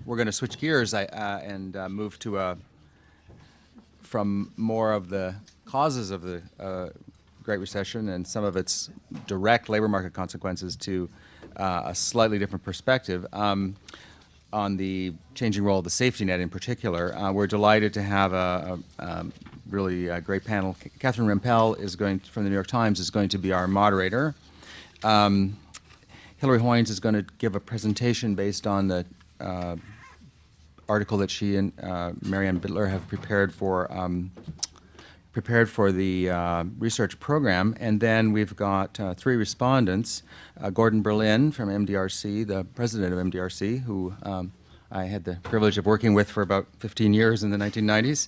we're going to switch gears and move to from more of the causes of the Great Recession and some of its direct labor market consequences to a slightly different perspective on the changing role of the safety net in particular. We're delighted to have a really great panel. Catherine Rempel from the New York Times is going to be our moderator. Hilary Hoynes is going to give a presentation based on the article that she and Marianne Bittler have prepared for the research program. And then we've got three respondents. Gordon Berlin from MDRC, the president of MDRC, who I had the privilege of working with for about 15 years in the 1990s.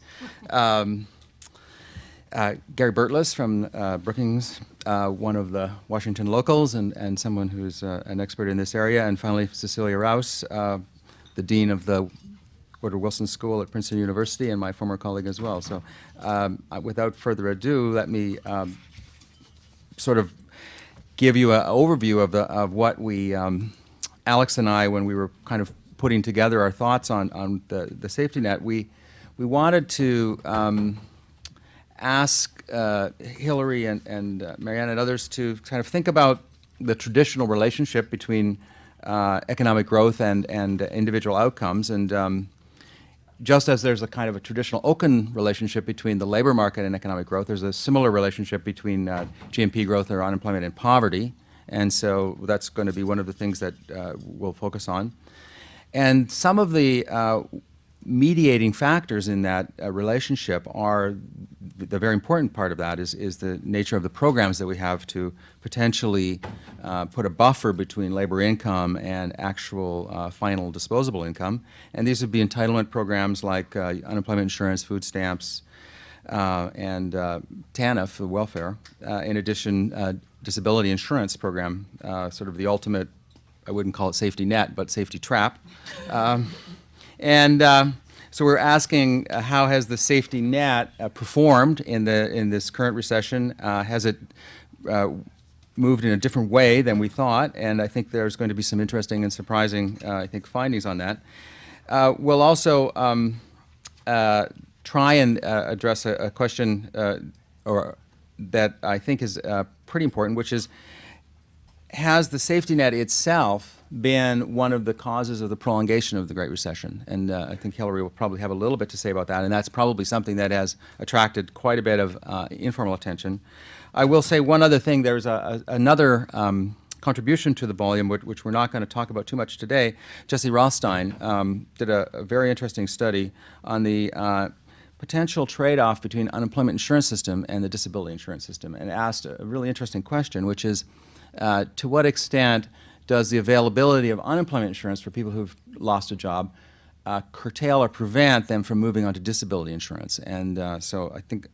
Gary Burtless from Brookings, one of the Washington locals and someone who's an expert in this area. And finally, Cecilia Rouse, the dean of the Woodrow Wilson School at Princeton University and my former colleague as well. So without further ado, let me sort of give you an overview of what we, Alex and I, when we were kind of putting together our thoughts on the safety net, we wanted to ask Hilary and Marianne and others to kind of think about the traditional relationship between economic growth and individual outcomes. And just as there's a kind of a traditional open relationship between the labor market and economic growth, there's a similar relationship between GNP growth or unemployment and poverty. And so that's going to be one of the things that we'll focus on. And some of the mediating factors in that relationship are, the very important part of that is the nature of the programs that we have to potentially put a buffer between labor income and actual final disposable income. And these would be entitlement programs like unemployment insurance, food stamps, and TANF, the welfare. In addition, disability insurance program, sort of the ultimate, I wouldn't call it safety net, but safety trap. So we're asking how has the safety net performed in this current recession? Has it moved in a different way than we thought? And I think there's going to be some interesting and surprising, I think, findings on that. We'll also try and address a question that I think is pretty important, which is, has the safety net itself been one of the causes of the prolongation of the Great Recession? And I think Hilary will probably have a little bit to say about that, and that's probably something that has attracted quite a bit of informal attention. I will say one other thing. There's another contribution to the volume, which we're not going to talk about too much today. Jesse Rothstein did a very interesting study on the potential trade-off between unemployment insurance system and the disability insurance system, and asked a really interesting question, which is, to what extent does the availability of unemployment insurance for people who've lost a job curtail or prevent them from moving on to disability insurance? And so I think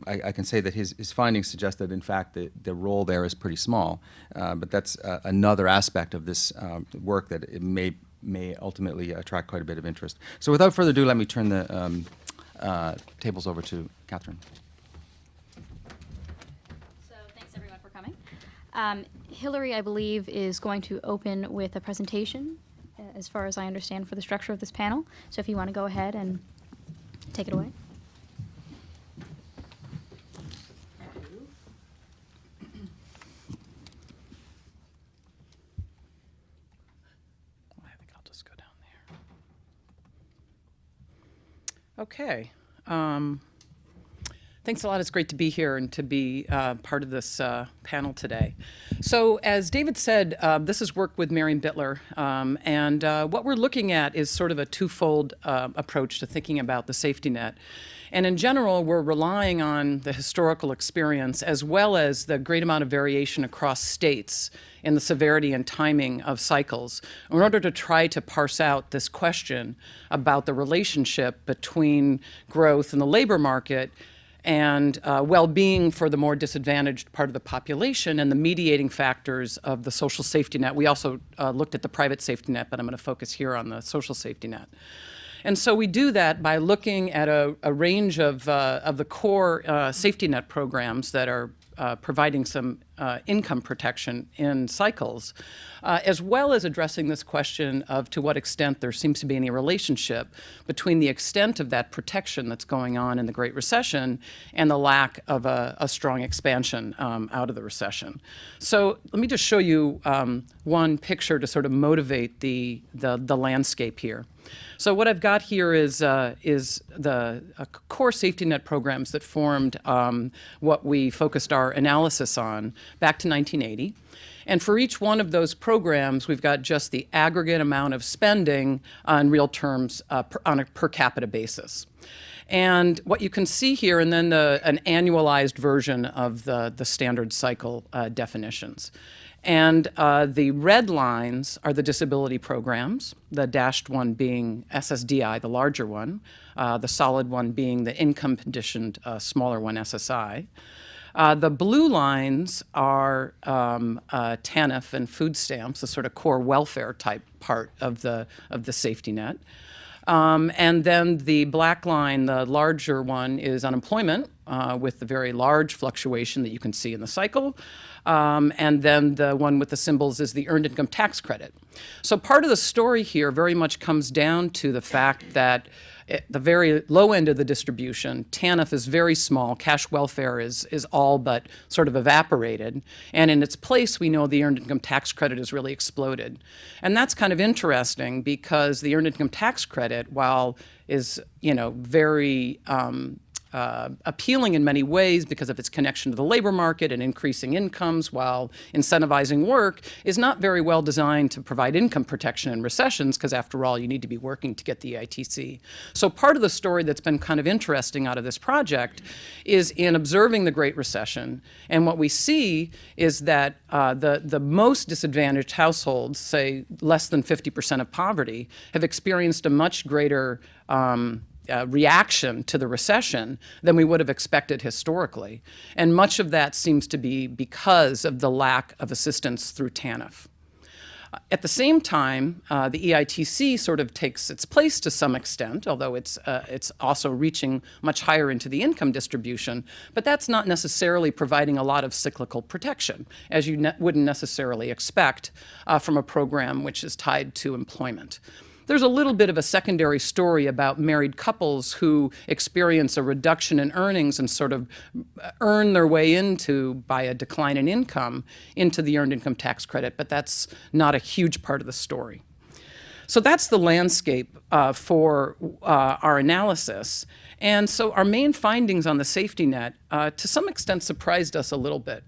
I can say that his findings suggest that, in fact, the role there is pretty small. But that's another aspect of this work that it may ultimately attract quite a bit of interest. So without further ado, let me turn the tables over to Catherine. So thanks, everyone, for coming. Hilary, I believe, is going to open with a presentation, as far as I understand, for the structure of this panel. So if you want to go ahead and take it away. I think I'll just go down there. Okay. Thanks a lot. It's great to be here and to be part of this panel today. So as David said, this is work with Marianne Bittler, and what we're looking at is sort of a twofold approach to thinking about the safety net. And in general, we're relying on the historical experience as well as the great amount of variation across states in the severity and timing of cycles in order to try to parse out this question about the relationship between growth in the labor market and well-being for the more disadvantaged part of the population and the mediating factors of the social safety net. We also looked at the private safety net, but I'm going to focus here on the social safety net. And so we do that by looking at a range of the core safety net programs that are providing some income protection in cycles, as well as addressing this question of to what extent there seems to be any relationship between the extent of that protection that's going on in the Great Recession and the lack of a strong expansion out of the recession. So let me just show you one picture to sort of motivate the landscape here. So what I've got here is the core safety net programs that formed what we focused our analysis on back to 1980. And for each one of those programs, we've got just the aggregate amount of spending in real terms on a per capita basis. And what you can see here, and then an annualized version of the standard cycle definitions. And the red lines are the disability programs, the dashed one being SSDI, the larger one, the solid one being the income-conditioned smaller one, SSI. The blue lines are TANF and food stamps, the sort of core welfare type part of the safety net. And then the black line, the larger one, is unemployment with the very large fluctuation that you can see in the cycle. And then the one with the symbols is the earned income tax credit. So part of the story here very much comes down to the fact that at the very low end of the distribution, TANF is very small, cash welfare is all but sort of evaporated, and in its place we know the earned income tax credit has really exploded. And that's kind of interesting because the earned income tax credit, while is very appealing in many ways because of its connection to the labor market and increasing incomes while incentivizing work, is not very well designed to provide income protection in recessions because, after all, you need to be working to get the EITC. So part of the story that's been kind of interesting out of this project is in observing the Great Recession, and what we see is that the most disadvantaged households, say less than 50% of poverty, have experienced a much greater reaction to the recession than we would have expected historically. And much of that seems to be because of the lack of assistance through TANF. At the same time, the EITC sort of takes its place to some extent, although it's also reaching much higher into the income distribution, but that's not necessarily providing a lot of cyclical protection, as you wouldn't necessarily expect from a program which is tied to employment. There's a little bit of a secondary story about married couples who experience a reduction in earnings and sort of earn their way into, by a decline in income, into the earned income tax credit, but that's not a huge part of the story. So that's the landscape for our analysis. And so our main findings on the safety net, to some extent, surprised us a little bit.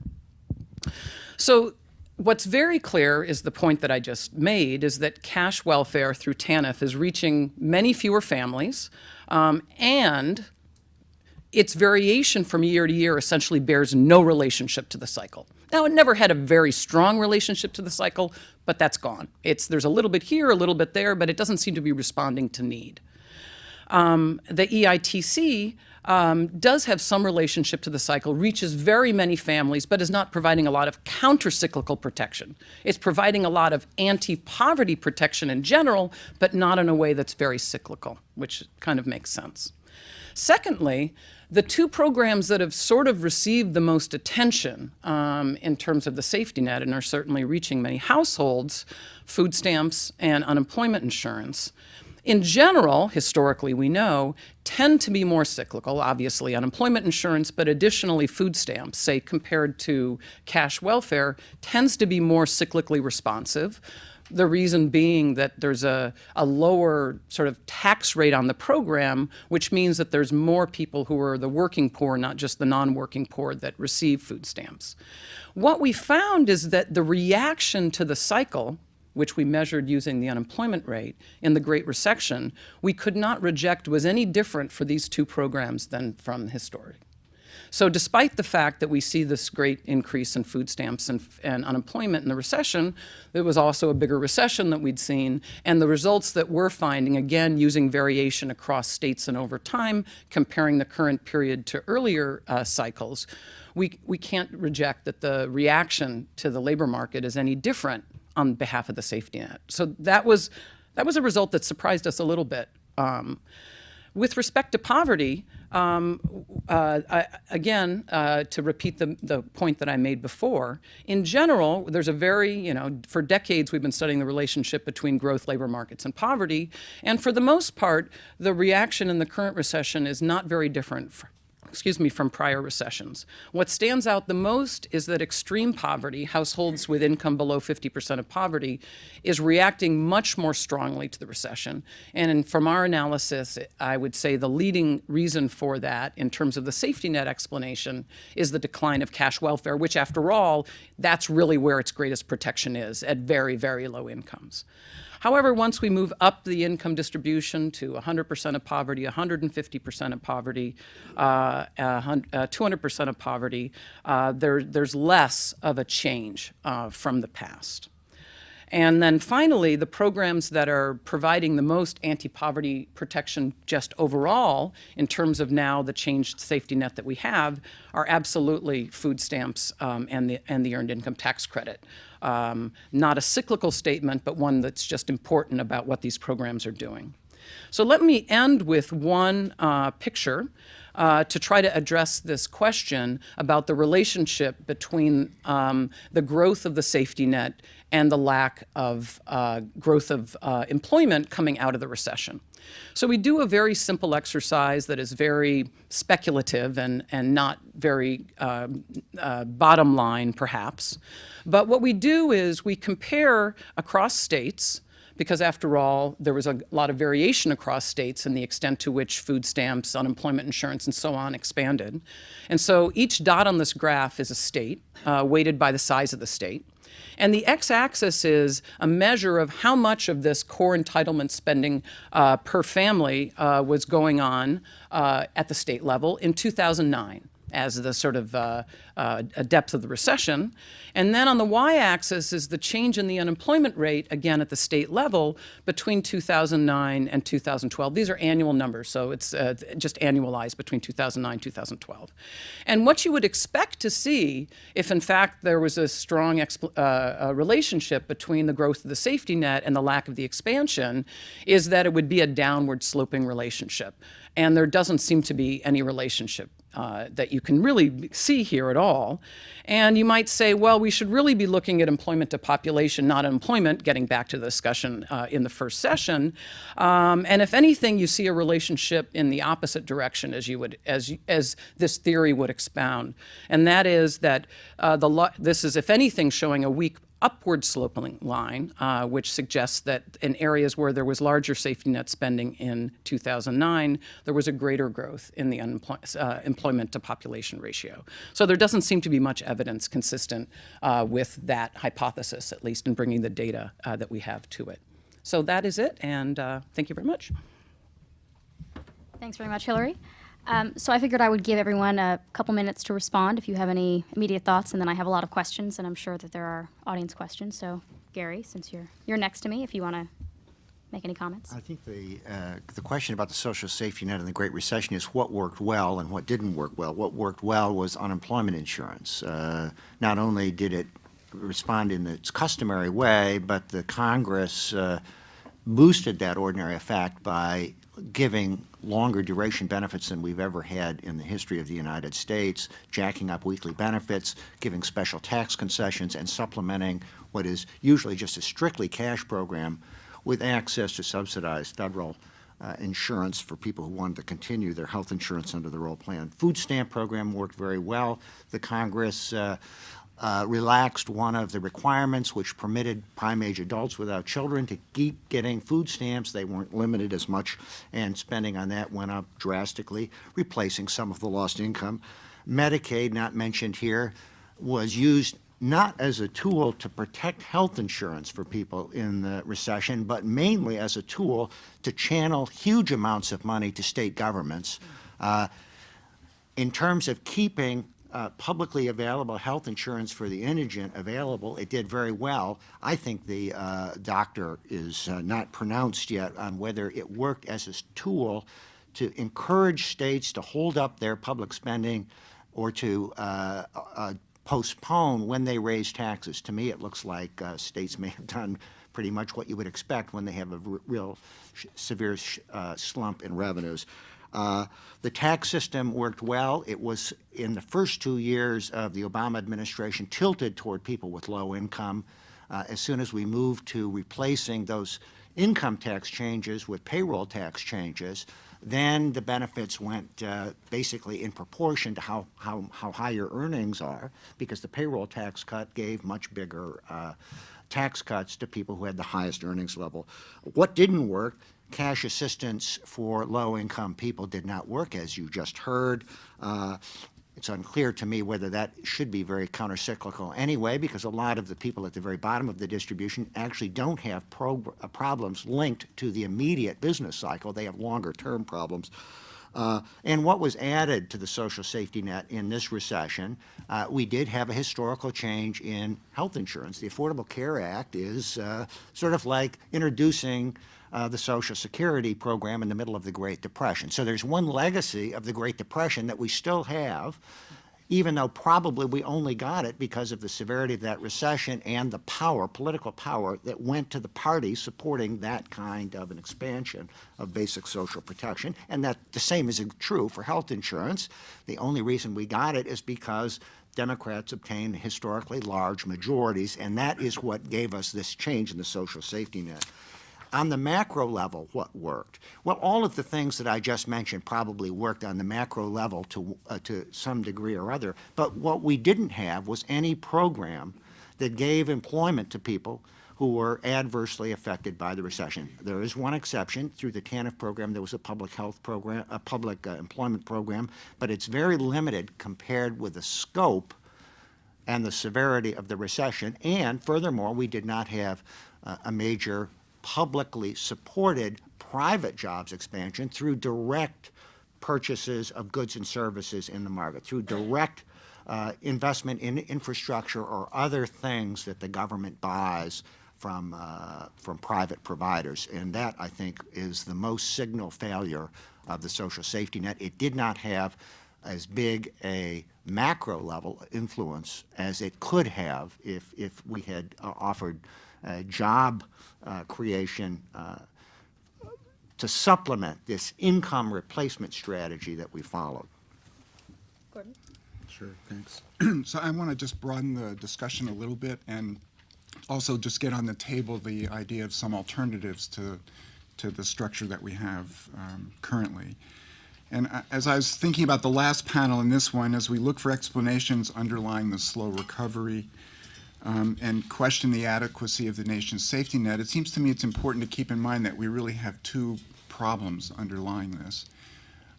So what's very clear is the point that I just made, is that cash welfare through TANF is reaching many fewer families, and its variation from year to year essentially bears no relationship to the cycle. Now, it never had a very strong relationship to the cycle, but that's gone. There's a little bit here, a little bit there, but it doesn't seem to be responding to need. The EITC does have some relationship to the cycle, reaches very many families, but is not providing a lot of counter-cyclical protection. It's providing a lot of anti-poverty protection in general, but not in a way that's very cyclical, which kind of makes sense. Secondly, the two programs that have sort of received the most attention in terms of the safety net and are certainly reaching many households, food stamps and unemployment insurance, in general, historically we know, tend to be more cyclical, obviously unemployment insurance, but additionally food stamps, say compared to cash welfare, tends to be more cyclically responsive. The reason being that there's a lower sort of tax rate on the program, which means that there's more people who are the working poor, not just the non-working poor, that receive food stamps. What we found is that the reaction to the cycle, which we measured using the unemployment rate in the Great Recession, we could not reject was any different for these two programs than from history. So despite the fact that we see this great increase in food stamps and unemployment in the recession, there was also a bigger recession that we'd seen, and the results that we're finding, again, using variation across states and over time, comparing the current period to earlier cycles, we can't reject that the reaction to the labor market is any different on behalf of the safety net. So that was a result that surprised us a little bit. With respect to poverty, Again, to repeat the point that I made before, in general, there's a very, for decades we've been studying the relationship between growth, labor markets, and poverty. And for the most part, the reaction in the current recession is not very different from prior recessions. What stands out the most is that extreme poverty, households with income below 50% of poverty, is reacting much more strongly to the recession. And from our analysis, I would say the leading reason for that, in terms of the safety net explanation, is the decline of cash welfare, which, after all, that's really where its greatest protection is, at very, very low incomes. However, once we move up the income distribution to 100% of poverty, 150% of poverty, 200% of poverty, there's less of a change from the past. And then finally, the programs that are providing the most anti-poverty protection just overall, in terms of now the changed safety net that we have, are absolutely food stamps and the earned income tax credit. Not a cyclical statement, but one that's just important about what these programs are doing. So let me end with one picture to try to address this question about the relationship between the growth of the safety net and the lack of growth of employment coming out of the recession. So we do a very simple exercise that is very speculative and not very bottom line, perhaps. But what we do is we compare across states, because after all, there was a lot of variation across states in the extent to which food stamps, unemployment insurance, and so on expanded. And so each dot on this graph is a state, weighted by the size of the state. And the x-axis is a measure of how much of this core entitlement spending per family was going on at the state level in 2009 as the sort of a depth of the recession. And then on the y-axis is the change in the unemployment rate, again at the state level, between 2009 and 2012. These are annual numbers, so it's just annualized between 2009 and 2012. And what you would expect to see, if in fact there was a strong relationship between the growth of the safety net and the lack of the expansion, is that it would be a downward sloping relationship. And there doesn't seem to be any relationship that you can really see here at all. And you might say, well, we should really be looking at employment to population, not employment, getting back to the discussion in the first session. And if anything, you see a relationship in the opposite direction as this theory would expound. And that is that this is, if anything, showing a weak upward sloping line, which suggests that in areas where there was larger safety net spending in 2009, there was a greater growth in the employment to population ratio. So there doesn't seem to be much evidence consistent with that hypothesis, at least in bringing the data that we have to it. So that is it, and thank you very much. Thanks very much, Hilary. So I figured I would give everyone a couple minutes to respond if you have any immediate thoughts, and then I have a lot of questions, and I'm sure that there are audience questions. So, Gary, since you're next to me, if you want to make any comments. I think the question about the social safety net and the Great Recession is what worked well and what didn't work well. What worked well was unemployment insurance. Not only did it respond in its customary way, but the Congress boosted that ordinary effect by giving longer duration benefits than we've ever had in the history of the United States, jacking up weekly benefits, giving special tax concessions, and supplementing what is usually just a strictly cash program with access to subsidized federal insurance for people who wanted to continue their health insurance under the old plan. Food stamp program worked very well. The Congress relaxed one of the requirements which permitted prime-age adults without children to keep getting food stamps. They weren't limited as much, and spending on that went up drastically, replacing some of the lost income. Medicaid, not mentioned here, was used not as a tool to protect health insurance for people in the recession, but mainly as a tool to channel huge amounts of money to state governments. In terms of keeping publicly available health insurance for the indigent available, it did very well. I think the doctor is not pronounced yet on whether it worked as a tool to encourage states to hold up their public spending or to postpone when they raise taxes. To me, it looks like states may have done pretty much what you would expect when they have a real severe slump in revenues. The tax system worked well. It was, in the first 2 years of the Obama administration, tilted toward people with low income. As soon as we moved to replacing those income tax changes with payroll tax changes, then the benefits went basically in proportion to how high your earnings are, because the payroll tax cut gave much bigger tax cuts to people who had the highest earnings level. What didn't work? Cash assistance for low-income people did not work, as you just heard. It's unclear to me whether that should be very countercyclical anyway, because a lot of the people at the very bottom of the distribution actually don't have problems linked to the immediate business cycle. They have longer-term problems. And what was added to the social safety net in this recession, we did have a historical change in health insurance. The Affordable Care Act is sort of like introducing the Social Security program in the middle of the Great Depression. So there's one legacy of the Great Depression that we still have, even though probably we only got it because of the severity of that recession and the power, political power, that went to the parties supporting that kind of an expansion of basic social protection. And that the same is true for health insurance. The only reason we got it is because Democrats obtained historically large majorities, and that is what gave us this change in the social safety net. On the macro level, what worked? Well, all of the things that I just mentioned probably worked on the macro level to some degree or other, but what we didn't have was any program that gave employment to people who were adversely affected by the recession. There is one exception. Through the TANF program, there was a public health program, a public employment program, but it's very limited compared with the scope and the severity of the recession. And furthermore, we did not have a major publicly supported private jobs expansion through direct purchases of goods and services in the market, through direct investment in infrastructure or other things that the government buys from private providers. And that, I think, is the most signal failure of the social safety net. It did not have as big a macro level influence as it could have if we had offered job creation to supplement this income replacement strategy that we followed. Gordon? Sure, thanks. So I want to just broaden the discussion a little bit and also just get on the table the idea of some alternatives to the structure that we have currently. And as I was thinking about the last panel and this one, as we look for explanations underlying the slow recovery and question the adequacy of the nation's safety net, it seems to me it's important to keep in mind that we really have two problems underlying this.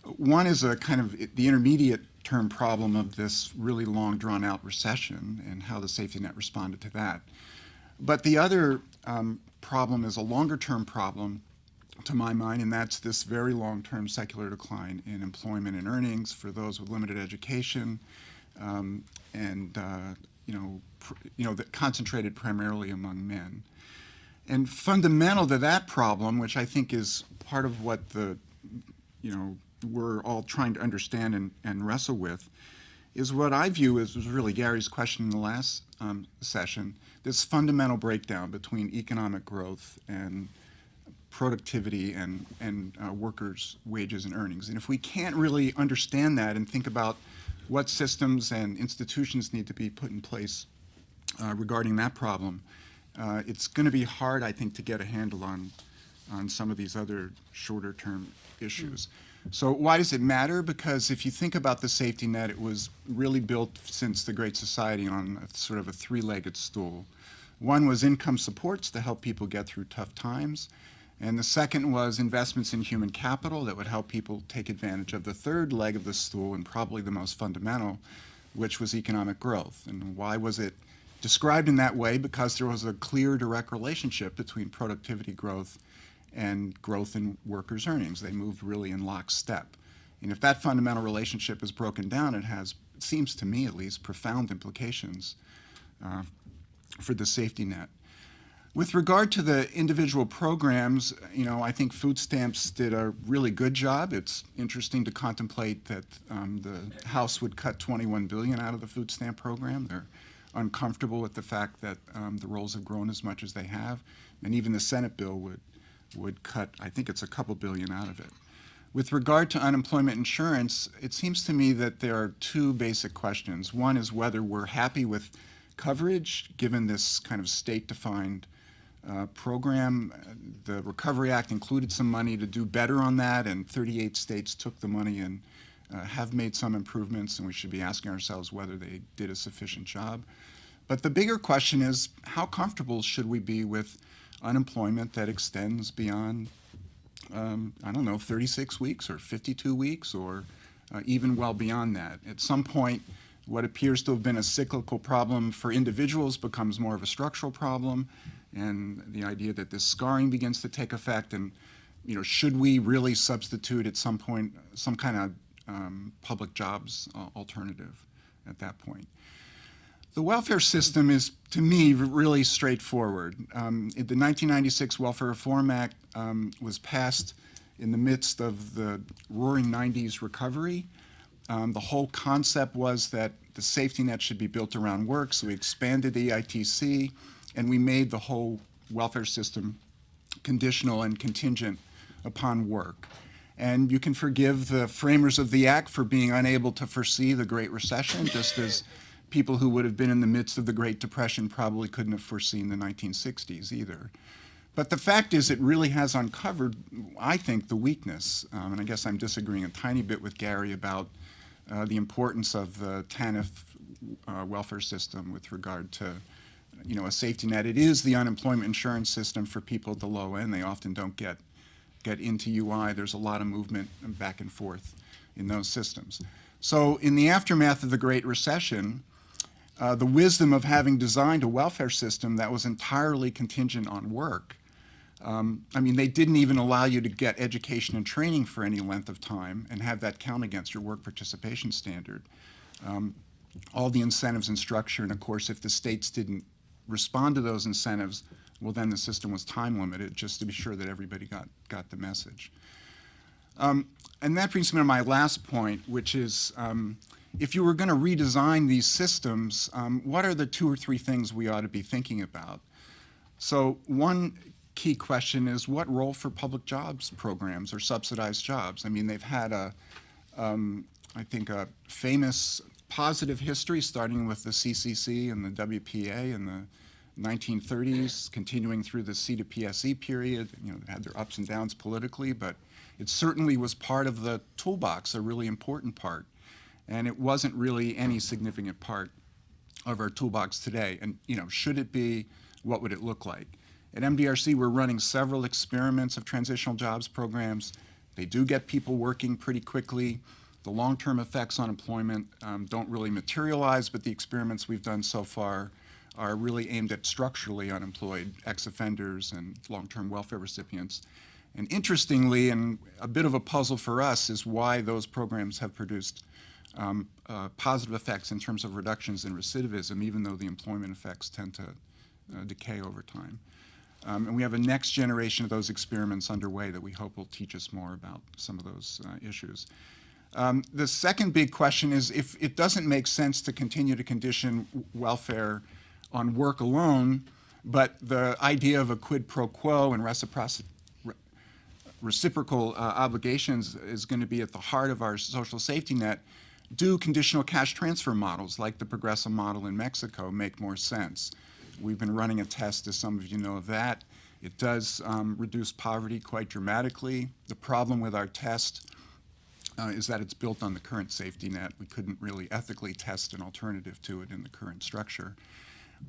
One is a kind of the intermediate term problem of this really long drawn out recession and how the safety net responded to that. But the other problem is a longer term problem to my mind, and that's this very long-term secular decline in employment and earnings for those with limited education, that concentrated primarily among men. And fundamental to that problem, which I think is part of what we're all trying to understand and wrestle with, is what I view as was really Gary's question in the last session, this fundamental breakdown between economic growth and productivity and workers' wages and earnings. And if we can't really understand that and think about what systems and institutions need to be put in place regarding that problem, it's going to be hard, I think, to get a handle on some of these other shorter-term issues. So why does it matter? Because if you think about the safety net, it was really built since the Great Society on sort of a three-legged stool. One was income supports to help people get through tough times. And the second was investments in human capital that would help people take advantage of the third leg of the stool, and probably the most fundamental, which was economic growth. And why was it described in that way? Because there was a clear, direct relationship between productivity growth and growth in workers' earnings. They moved really in lockstep. And if that fundamental relationship is broken down, it has, it seems to me at least, profound implications for the safety net. With regard to the individual programs, I think food stamps did a really good job. It's interesting to contemplate that the House would cut $21 billion out of the food stamp program. They're uncomfortable with the fact that the rolls have grown as much as they have, and even the Senate bill would cut, I think it's a couple billion out of it. With regard to unemployment insurance, it seems to me that there are two basic questions. One is whether we're happy with coverage, given this kind of state-defined program. The Recovery Act included some money to do better on that, and 38 states took the money and have made some improvements, and we should be asking ourselves whether they did a sufficient job. But the bigger question is, how comfortable should we be with unemployment that extends beyond, I don't know, 36 weeks or 52 weeks or even well beyond that? At some point, what appears to have been a cyclical problem for individuals becomes more of a structural problem, and the idea that this scarring begins to take effect, and should we really substitute at some point some kind of public jobs alternative at that point? The welfare system is, to me, really straightforward. The 1996 Welfare Reform Act was passed in the midst of the roaring 90s recovery. The whole concept was that the safety net should be built around work, so we expanded the EITC, and we made the whole welfare system conditional and contingent upon work. And you can forgive the framers of the act for being unable to foresee the Great Recession, just as people who would have been in the midst of the Great Depression probably couldn't have foreseen the 1960s either. But the fact is, it really has uncovered, I think, the weakness. And I guess I'm disagreeing a tiny bit with Gary about the importance of the TANF welfare system with regard to a safety net. It is the unemployment insurance system for people at the low end. They often don't get into UI. There's a lot of movement back and forth in those systems. So in the aftermath of the Great Recession, the wisdom of having designed a welfare system that was entirely contingent on work. They didn't even allow you to get education and training for any length of time and have that count against your work participation standard. All the incentives and structure, and of course, if the states didn't respond to those incentives, well, then the system was time limited, just to be sure that everybody got the message. And that brings me to my last point, which is, if you were going to redesign these systems, what are the 2 or 3 things we ought to be thinking about? So one key question is, what role for public jobs programs or subsidized jobs? They've had I think, a famous positive history, starting with the CCC and the WPA in the 1930s, continuing through the C to PSE period. They had their ups and downs politically, but it certainly was part of the toolbox, a really important part. And it wasn't really any significant part of our toolbox today. And should it be, what would it look like? At MDRC, we're running several experiments of transitional jobs programs. They do get people working pretty quickly. The long-term effects on employment don't really materialize, but the experiments we've done so far are really aimed at structurally unemployed ex-offenders and long-term welfare recipients. And interestingly, and a bit of a puzzle for us, is why those programs have produced positive effects in terms of reductions in recidivism, even though the employment effects tend to decay over time. And we have a next generation of those experiments underway that we hope will teach us more about some of those issues. The second big question is, if it doesn't make sense to continue to condition welfare on work alone, but the idea of a quid pro quo and reciprocal obligations is going to be at the heart of our social safety net, do conditional cash transfer models like the Progressive model in Mexico make more sense? We've been running a test, as some of you know, of that. It does reduce poverty quite dramatically. The problem with our test is that it's built on the current safety net. We couldn't really ethically test an alternative to it in the current structure.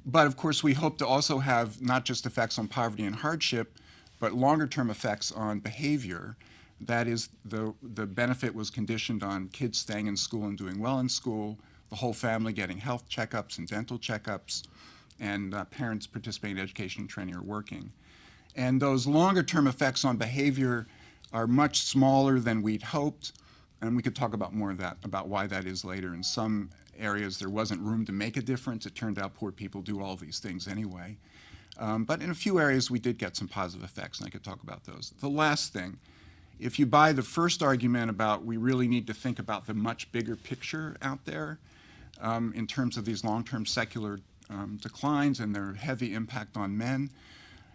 But of course, we hope to also have not just effects on poverty and hardship, but longer-term effects on behavior. That is, the benefit was conditioned on kids staying in school and doing well in school, the whole family getting health checkups and dental checkups, and parents participating in education and training or working. And those longer-term effects on behavior are much smaller than we'd hoped, and we could talk about more of that, about why that is later. In some areas, there wasn't room to make a difference. It turned out poor people do all these things anyway. But in a few areas, we did get some positive effects, and I could talk about those. The last thing, if you buy the first argument about we really need to think about the much bigger picture out there in terms of these long-term secular declines and their heavy impact on men,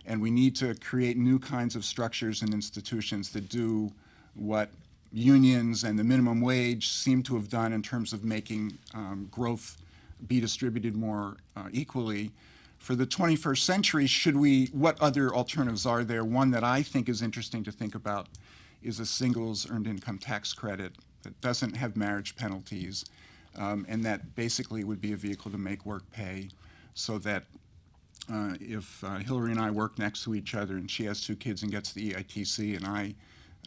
and we need to create new kinds of structures and institutions that do what unions and the minimum wage seem to have done in terms of making growth be distributed more equally. For the 21st century, what other alternatives are there? One that I think is interesting to think about is a singles earned income tax credit that doesn't have marriage penalties, and that basically would be a vehicle to make work pay, so that if Hilary and I work next to each other and she has 2 kids and gets the EITC and I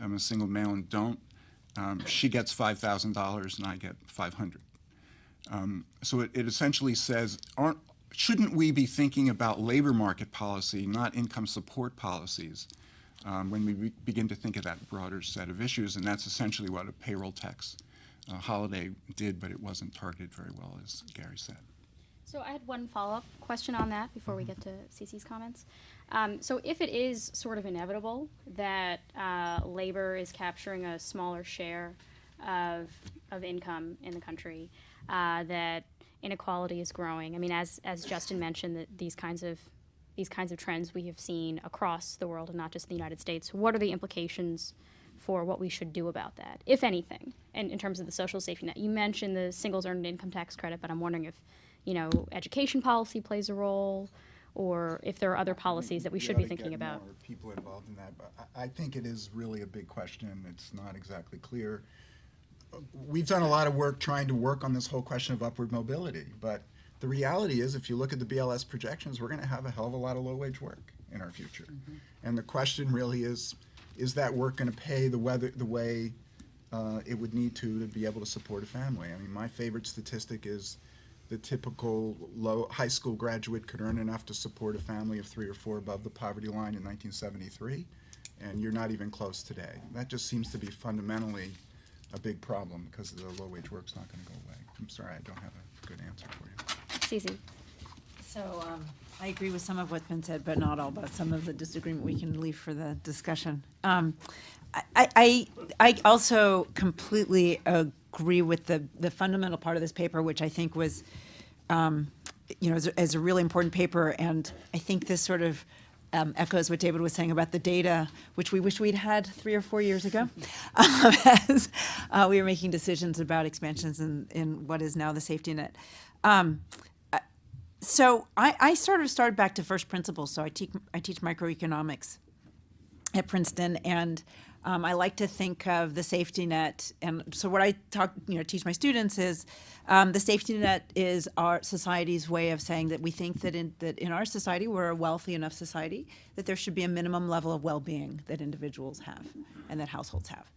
am a single male and don't, she gets $5,000 and I get $500. So it essentially says, shouldn't we be thinking about labor market policy, not income support policies, when we begin to think of that broader set of issues? And that's essentially what a payroll tax holiday did, but it wasn't targeted very well, as Gary said. So I had one follow-up question on that before we get to Cece's comments. So if it is sort of inevitable that labor is capturing a smaller share of income in the country, that inequality is growing. I mean, as Justin mentioned, that these kinds of trends we have seen across the world and not just the United States. What are the implications for what we should do about that, if anything, in terms of the social safety net? You mentioned the singles earned income tax credit, but I'm wondering if, education policy plays a role, or if there are other policies that we should be thinking about. More people involved in that, but I think it is really a big question. It's not exactly clear. We've done a lot of work trying to work on this whole question of upward mobility, but the reality is, if you look at the BLS projections, we're going to have a hell of a lot of low-wage work in our future. Mm-hmm. And the question really is that work going to pay the way it would need to be able to support a family? I mean, my favorite statistic is the typical high school graduate could earn enough to support a family of 3 or 4 above the poverty line in 1973, and you're not even close today. That just seems to be fundamentally a big problem because the low-wage work's not going to go away. I'm sorry, I don't have a good answer for you. Cece. So I agree with some of what's been said, but not all. But some of the disagreement we can leave for the discussion. I also completely agree with the fundamental part of this paper, which I think was, is a really important paper, and I think this sort of echoes what David was saying about the data, which we wish we'd had 3 or 4 years ago, as we were making decisions about expansions in what is now the safety net. So I sort of started back to first principles. So I teach microeconomics at Princeton, and I like to think of the safety net. And so what I teach my students is the safety net is our society's way of saying that we think that in our society, we're a wealthy enough society, that there should be a minimum level of well-being that individuals have and that households have.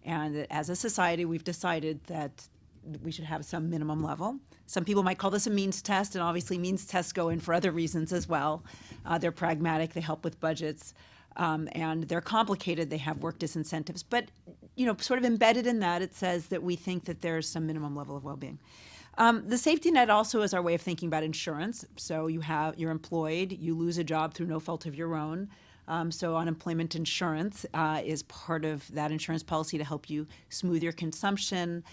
And that as a society, we've decided that we should have some minimum level. Some people might call this a means test, and obviously means tests go in for other reasons as well. They're pragmatic, they help with budgets. And they're complicated, they have work disincentives. But, sort of embedded in that, it says that we think that there's some minimum level of well-being. The safety net also is our way of thinking about insurance. So you're employed, you lose a job through no fault of your own. So unemployment insurance is part of that insurance policy to help you smooth your consumption.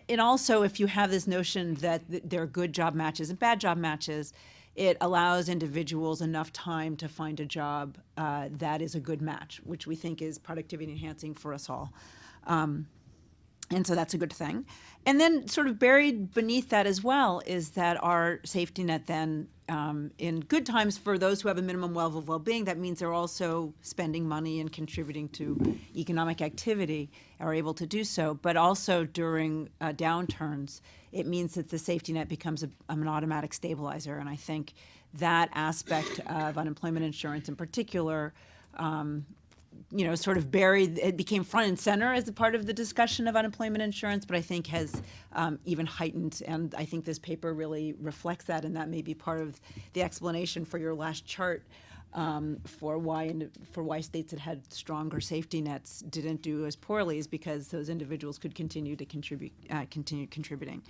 And also, if you have this notion that there are good job matches and bad job matches, it allows individuals enough time to find a job that is a good match, which we think is productivity enhancing for us all. And so that's a good thing. And then sort of buried beneath that as well is that our safety net then, in good times for those who have a minimum level of well-being, that means they're also spending money and contributing to economic activity, are able to do so. But also during downturns, it means that the safety net becomes an automatic stabilizer. And I think that aspect of unemployment insurance in particular, sort of buried, it became front and center as a part of the discussion of unemployment insurance, but I think has even heightened, and I think this paper really reflects that, and that may be part of the explanation for your last chart for why states that had stronger safety nets didn't do as poorly, is because those individuals could continue to continue contributing.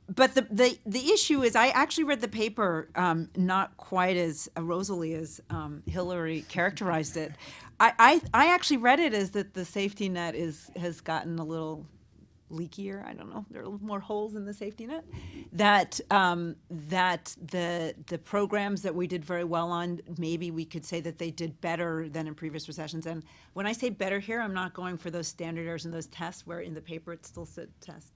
But the issue is, I actually read the paper not quite as rosily as Hilary characterized it. I actually read it as that the safety net has gotten a little leakier. I don't know. There are more holes in the safety net. That the programs that we did very well on, maybe we could say that they did better than in previous recessions. And when I say better here, I'm not going for those standard errors and those tests where in the paper it still said test.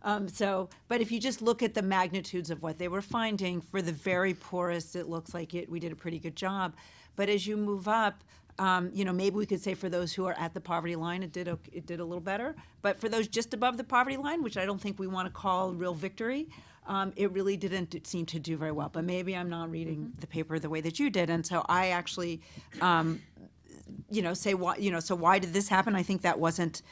But if you just look at the magnitudes of what they were finding, for the very poorest, it looks like we did a pretty good job. But as you move up, maybe we could say for those who are at the poverty line, it did a little better. But for those just above the poverty line, which I don't think we want to call real victory, it really didn't seem to do very well. But maybe I'm not reading the paper the way that you did, and so I actually. Say why, so why did this happen? I think that wasn't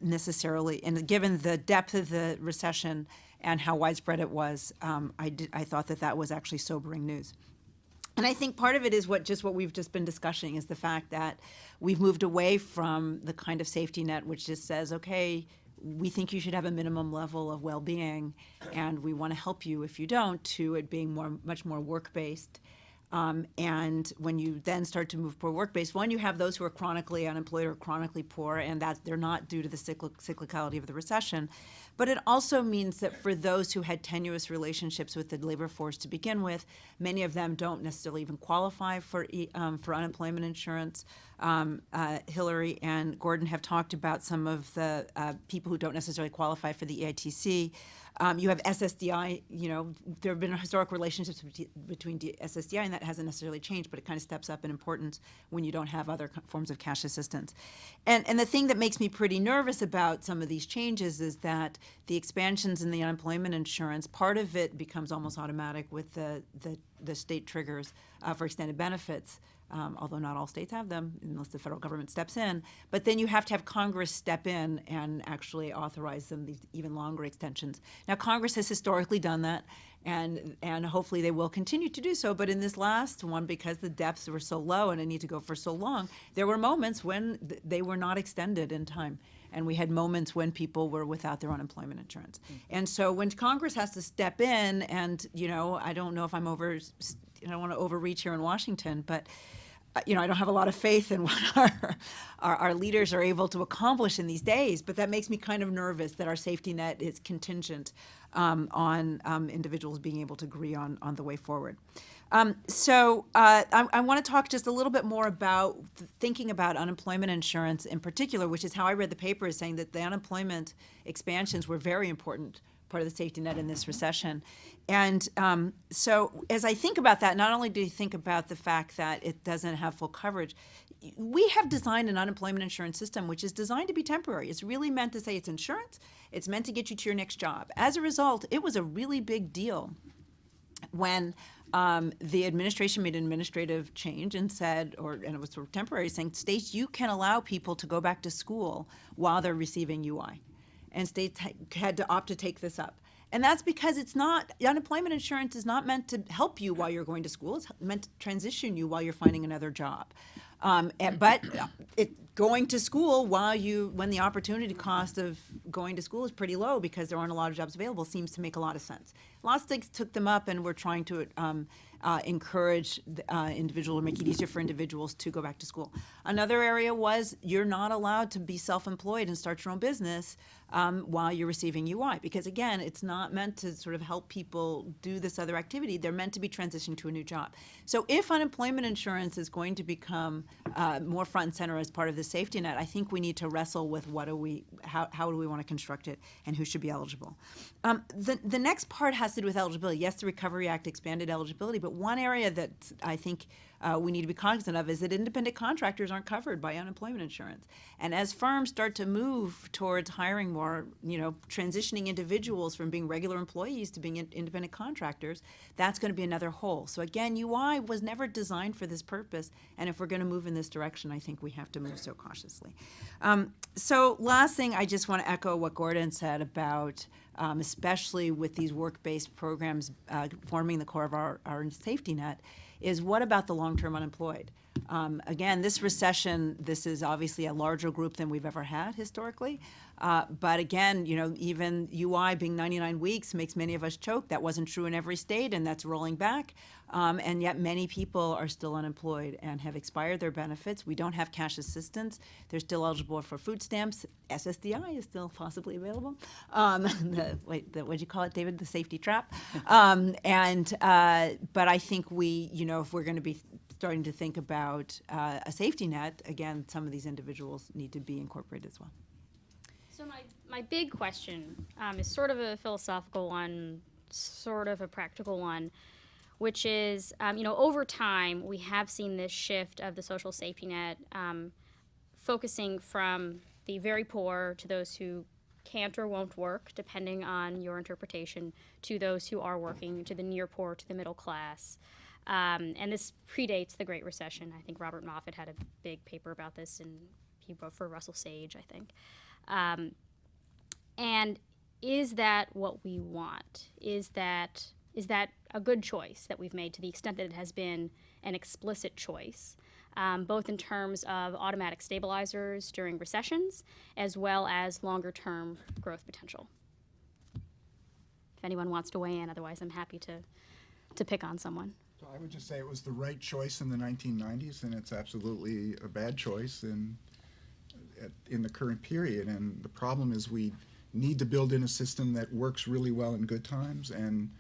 necessarily, and given the depth of the recession and how widespread it was, I thought that was actually sobering news. And I think part of it is what we've just been discussing, is the fact that we've moved away from the kind of safety net which just says, okay, we think you should have a minimum level of well-being, and we want to help you if you don't, to it being much more work-based. And when you then start to move toward work-based, one, you have those who are chronically unemployed or chronically poor, and that they're not due to the cyclicality of the recession. But it also means that for those who had tenuous relationships with the labor force to begin with, many of them don't necessarily even qualify for unemployment insurance. Hilary and Gordon have talked about some of the people who don't necessarily qualify for the EITC. You have SSDI, there have been historic relationships between SSDI, and that hasn't necessarily changed, but it kind of steps up in importance when you don't have other forms of cash assistance. And the thing that makes me pretty nervous about some of these changes is that the expansions in the unemployment insurance, part of it becomes almost automatic with the state triggers for extended benefits. Although not all states have them unless the federal government steps in. But then you have to have Congress step in and actually authorize them these even longer extensions. Now, Congress has historically done that, and hopefully they will continue to do so. But in this last one, because the depths were so low and it need to go for so long, there were moments when they were not extended in time. And we had moments when people were without their unemployment insurance. And so when Congress has to step in, and, I don't know if I don't want to overreach here in Washington, but I don't have a lot of faith in what our leaders are able to accomplish in these days. But that makes me kind of nervous that our safety net is contingent on individuals being able to agree on the way forward. So I want to talk just a little bit more about thinking about unemployment insurance in particular, which is how I read the paper, is saying that the unemployment expansions were very important part of the safety net in this recession. And so as I think about that, not only do you think about the fact that it doesn't have full coverage, we have designed an unemployment insurance system which is designed to be temporary. It's really meant to say it's insurance. It's meant to get you to your next job. As a result, it was a really big deal when the administration made an administrative change and said, and it was sort of temporary, saying, states, you can allow people to go back to school while they're receiving UI. And states had to opt to take this up. And that's because unemployment insurance is not meant to help you while you're going to school. It's meant to transition you while you're finding another job. But going to school when the opportunity cost of going to school is pretty low because there aren't a lot of jobs available, seems to make a lot of sense. A lot of states took them up, and we're trying to encourage individuals, or make it easier for individuals to go back to school. Another area was you're not allowed to be self-employed and start your own business while you're receiving UI, because again, it's not meant to sort of help people do this other activity. They're meant to be transitioned to a new job. So if unemployment insurance is going to become more front and center as part of the safety net, I think we need to wrestle with how do we want to construct it, and who should be eligible. The next part has to do with eligibility. Yes, the Recovery Act expanded eligibility, but one area that I think we need to be cognizant of is that independent contractors aren't covered by unemployment insurance. And as firms start to move towards hiring more, transitioning individuals from being regular employees to being independent contractors, that's going to be another hole. So again, UI was never designed for this purpose, and if we're going to move in this direction, I think we have to move so cautiously. So last thing, I just want to echo what Gordon said about especially with these work-based programs forming the core of our safety net, is what about the long-term unemployed? Again, this recession, this is obviously a larger group than we've ever had historically. But again, even UI being 99 weeks makes many of us choke. That wasn't true in every state, and that's rolling back. And yet many people are still unemployed and have expired their benefits. We don't have cash assistance. They're still eligible for food stamps. SSDI is still possibly available. What'd you call it, David? The safety trap. But I think if we're going to be starting to think about a safety net, again, some of these individuals need to be incorporated as well. So my big question is sort of a philosophical one, sort of a practical one, which is, over time, we have seen this shift of the social safety net focusing from the very poor to those who can't or won't work, depending on your interpretation, to those who are working, to the near poor, to the middle class. And this predates the Great Recession. I think Robert Moffat had a big paper about this, and he wrote for Russell Sage, I think. And is that what we want? Is that a good choice that we've made, to the extent that it has been an explicit choice, both in terms of automatic stabilizers during recessions as well as longer-term growth potential? If anyone wants to weigh in, otherwise I'm happy to pick on someone. So I would just say it was the right choice in the 1990s, and it's absolutely a bad choice in the current period. And the problem is we need to build in a system that works really well in good times and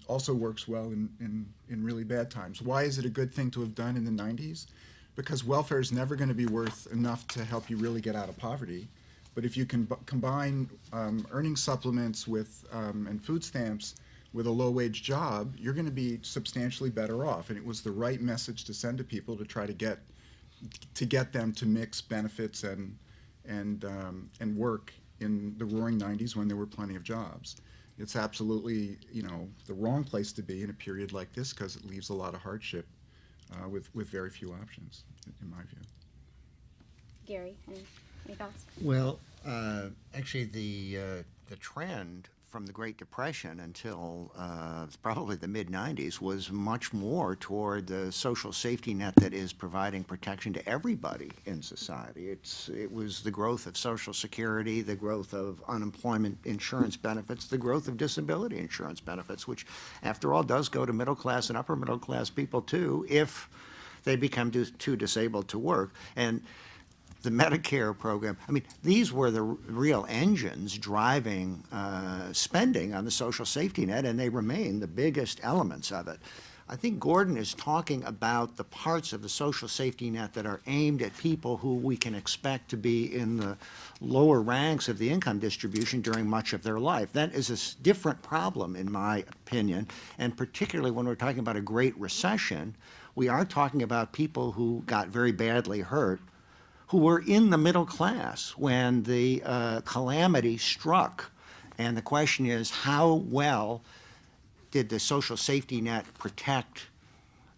also works well in really bad times. Why is it a good thing to have done in the 90s? Because welfare is never going to be worth enough to help you really get out of poverty. But if you can combine earning supplements with and food stamps with a low-wage job, you're going to be substantially better off. And it was the right message to send to people to try to get them to mix benefits and work in the roaring 90s when there were plenty of jobs. It's absolutely, the wrong place to be in a period like this, because it leaves a lot of hardship with very few options, in my view. Gary, any thoughts? Well, actually, the trend from the Great Depression until probably the mid-90s was much more toward the social safety net that is providing protection to everybody in society. It was the growth of Social Security, the growth of unemployment insurance benefits, the growth of disability insurance benefits, which, after all, does go to middle-class and upper-middle-class people, too, if they become too disabled to work. And the Medicare program, these were the real engines driving spending on the social safety net, and they remain the biggest elements of it. I think Gordon is talking about the parts of the social safety net that are aimed at people who we can expect to be in the lower ranks of the income distribution during much of their life. That is a different problem, in my opinion, and particularly when we're talking about a Great Recession, we are talking about people who got very badly hurt, who were in the middle class when the calamity struck. And the question is, how well did the social safety net protect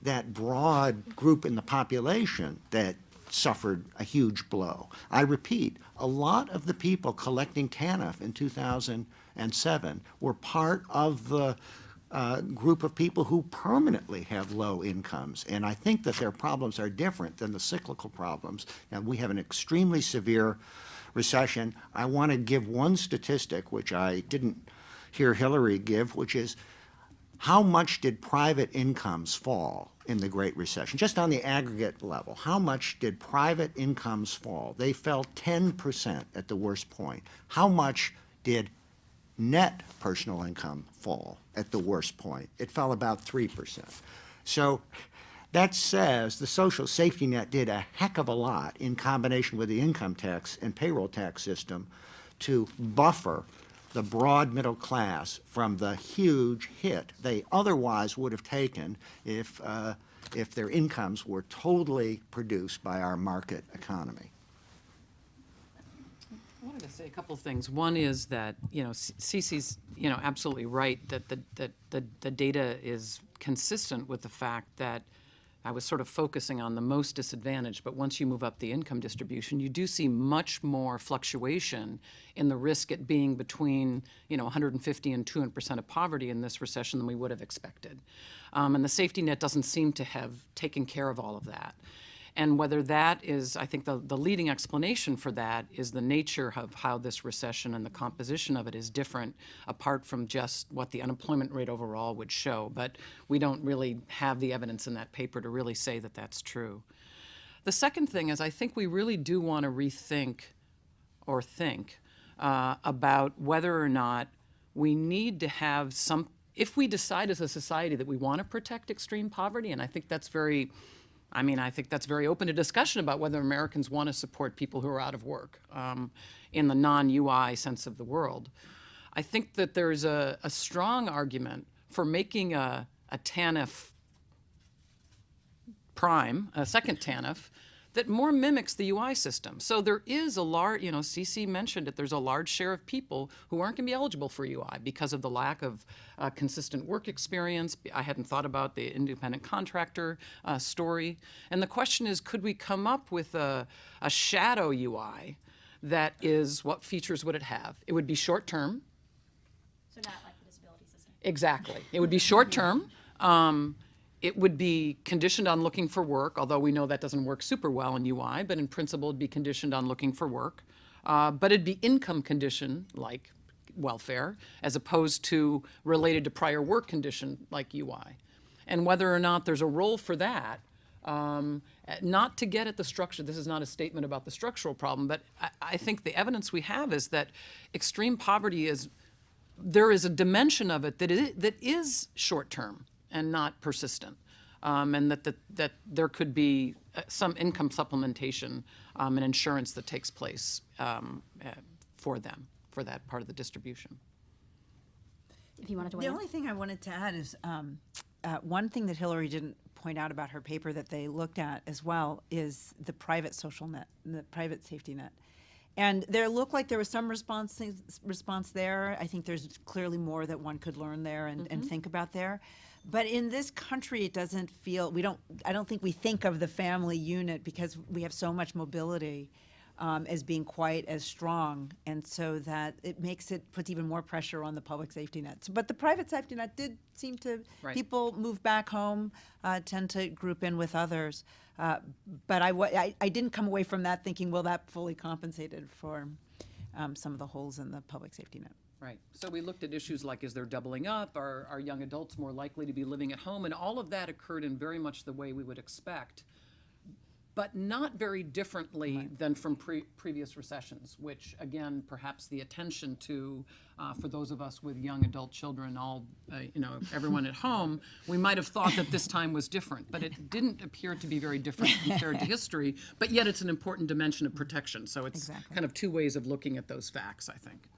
that broad group in the population that suffered a huge blow? I repeat, a lot of the people collecting TANF in 2007 were part of the group of people who permanently have low incomes. And I think that their problems are different than the cyclical problems. Now, we have an extremely severe recession. I want to give one statistic, which I didn't hear Hilary give, which is how much did private incomes fall in the Great Recession? Just on the aggregate level, how much did private incomes fall? They fell 10% at the worst point. How much did net personal income fall at the worst point? It fell about 3%. So that says the social safety net did a heck of a lot in combination with the income tax and payroll tax system to buffer the broad middle class from the huge hit they otherwise would have taken if their incomes were totally produced by our market economy. I wanted to say a couple of things. One is that, Cece's, absolutely right that the data is consistent with the fact that I was sort of focusing on the most disadvantaged, but once you move up the income distribution, you do see much more fluctuation in the risk at being between, 150 and 200% of poverty in this recession than we would have expected. And the safety net doesn't seem to have taken care of all of that. And whether that is, I think the leading explanation for that is the nature of how this recession and the composition of it is different, apart from just what the unemployment rate overall would show. But we don't really have the evidence in that paper to really say that that's true. The second thing is I think we really do want to rethink or think about whether or not we need to have some, if we decide as a society that we want to protect extreme poverty, and I think that's very open to discussion about whether Americans want to support people who are out of work in the non-UI sense of the world. I think that there's a strong argument for making a TANF prime, a second TANF, that more mimics the UI system. So there is a large, Cece mentioned it, there's a large share of people who aren't going to be eligible for UI because of the lack of consistent work experience. I hadn't thought about the independent contractor story. And the question is, could we come up with a shadow UI that is, what features would it have? It would be short-term. So not like the disability system. Exactly. It would be short-term. It would be conditioned on looking for work, although we know that doesn't work super well in UI, but in principle it'd be conditioned on looking for work. But it'd be income condition, like welfare, as opposed to related to prior work condition, like UI. And whether or not there's a role for that, not to get at the structure, this is not a statement about the structural problem, but I think the evidence we have is that extreme poverty there is a dimension of it that is short-term and not persistent, and that there could be some income supplementation and insurance that takes place for them, for that part of the distribution. If you wanted to weigh The in. only thing I wanted to add is one thing that Hilary didn't point out about her paper that they looked at as well is the private social net, the private safety net. And there looked like there was some response there. I think there's clearly more that one could learn there and think about there. But in this country, it doesn't feel, I don't think we think of the family unit because we have so much mobility as being quite as strong. And so that puts even more pressure on the public safety nets. But the private safety net did seem to, Right. people move back home, tend to group in with others. But I didn't come away from that thinking, well, that fully compensated for some of the holes in the public safety net. Right. So we looked at issues like, is there doubling up? Are young adults more likely to be living at home? And all of that occurred in very much the way we would expect, but not very differently than from previous recessions, which, again, perhaps the attention to, for those of us with young adult children, everyone at home, we might have thought that this time was different, but it didn't appear to be very different compared to history, but yet it's an important dimension of protection. So it's kind of two ways of looking at those facts, I think.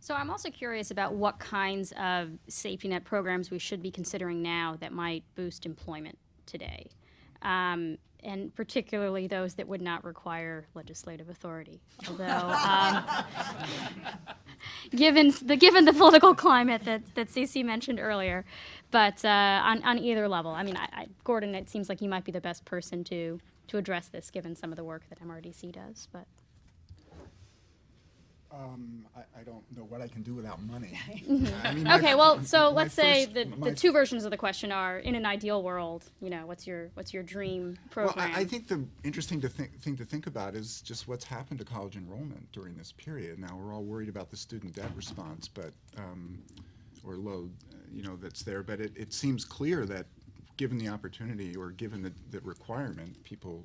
So I'm also curious about what kinds of safety net programs we should be considering now that might boost employment today, and particularly those that would not require legislative authority. Although, given the political climate that Cece mentioned earlier, but on either level, I mean, Gordon, it seems like you might be the best person to address this, given some of the work that MRDC does, but. I don't know what I can do without money. Okay, well, so let's say my the two versions of the question are: in an ideal world, what's your dream program? Well, I think the interesting thing to think about is just what's happened to college enrollment during this period. Now we're all worried about the student debt response, but or load, that's there. But it seems clear that given the opportunity or given the requirement, people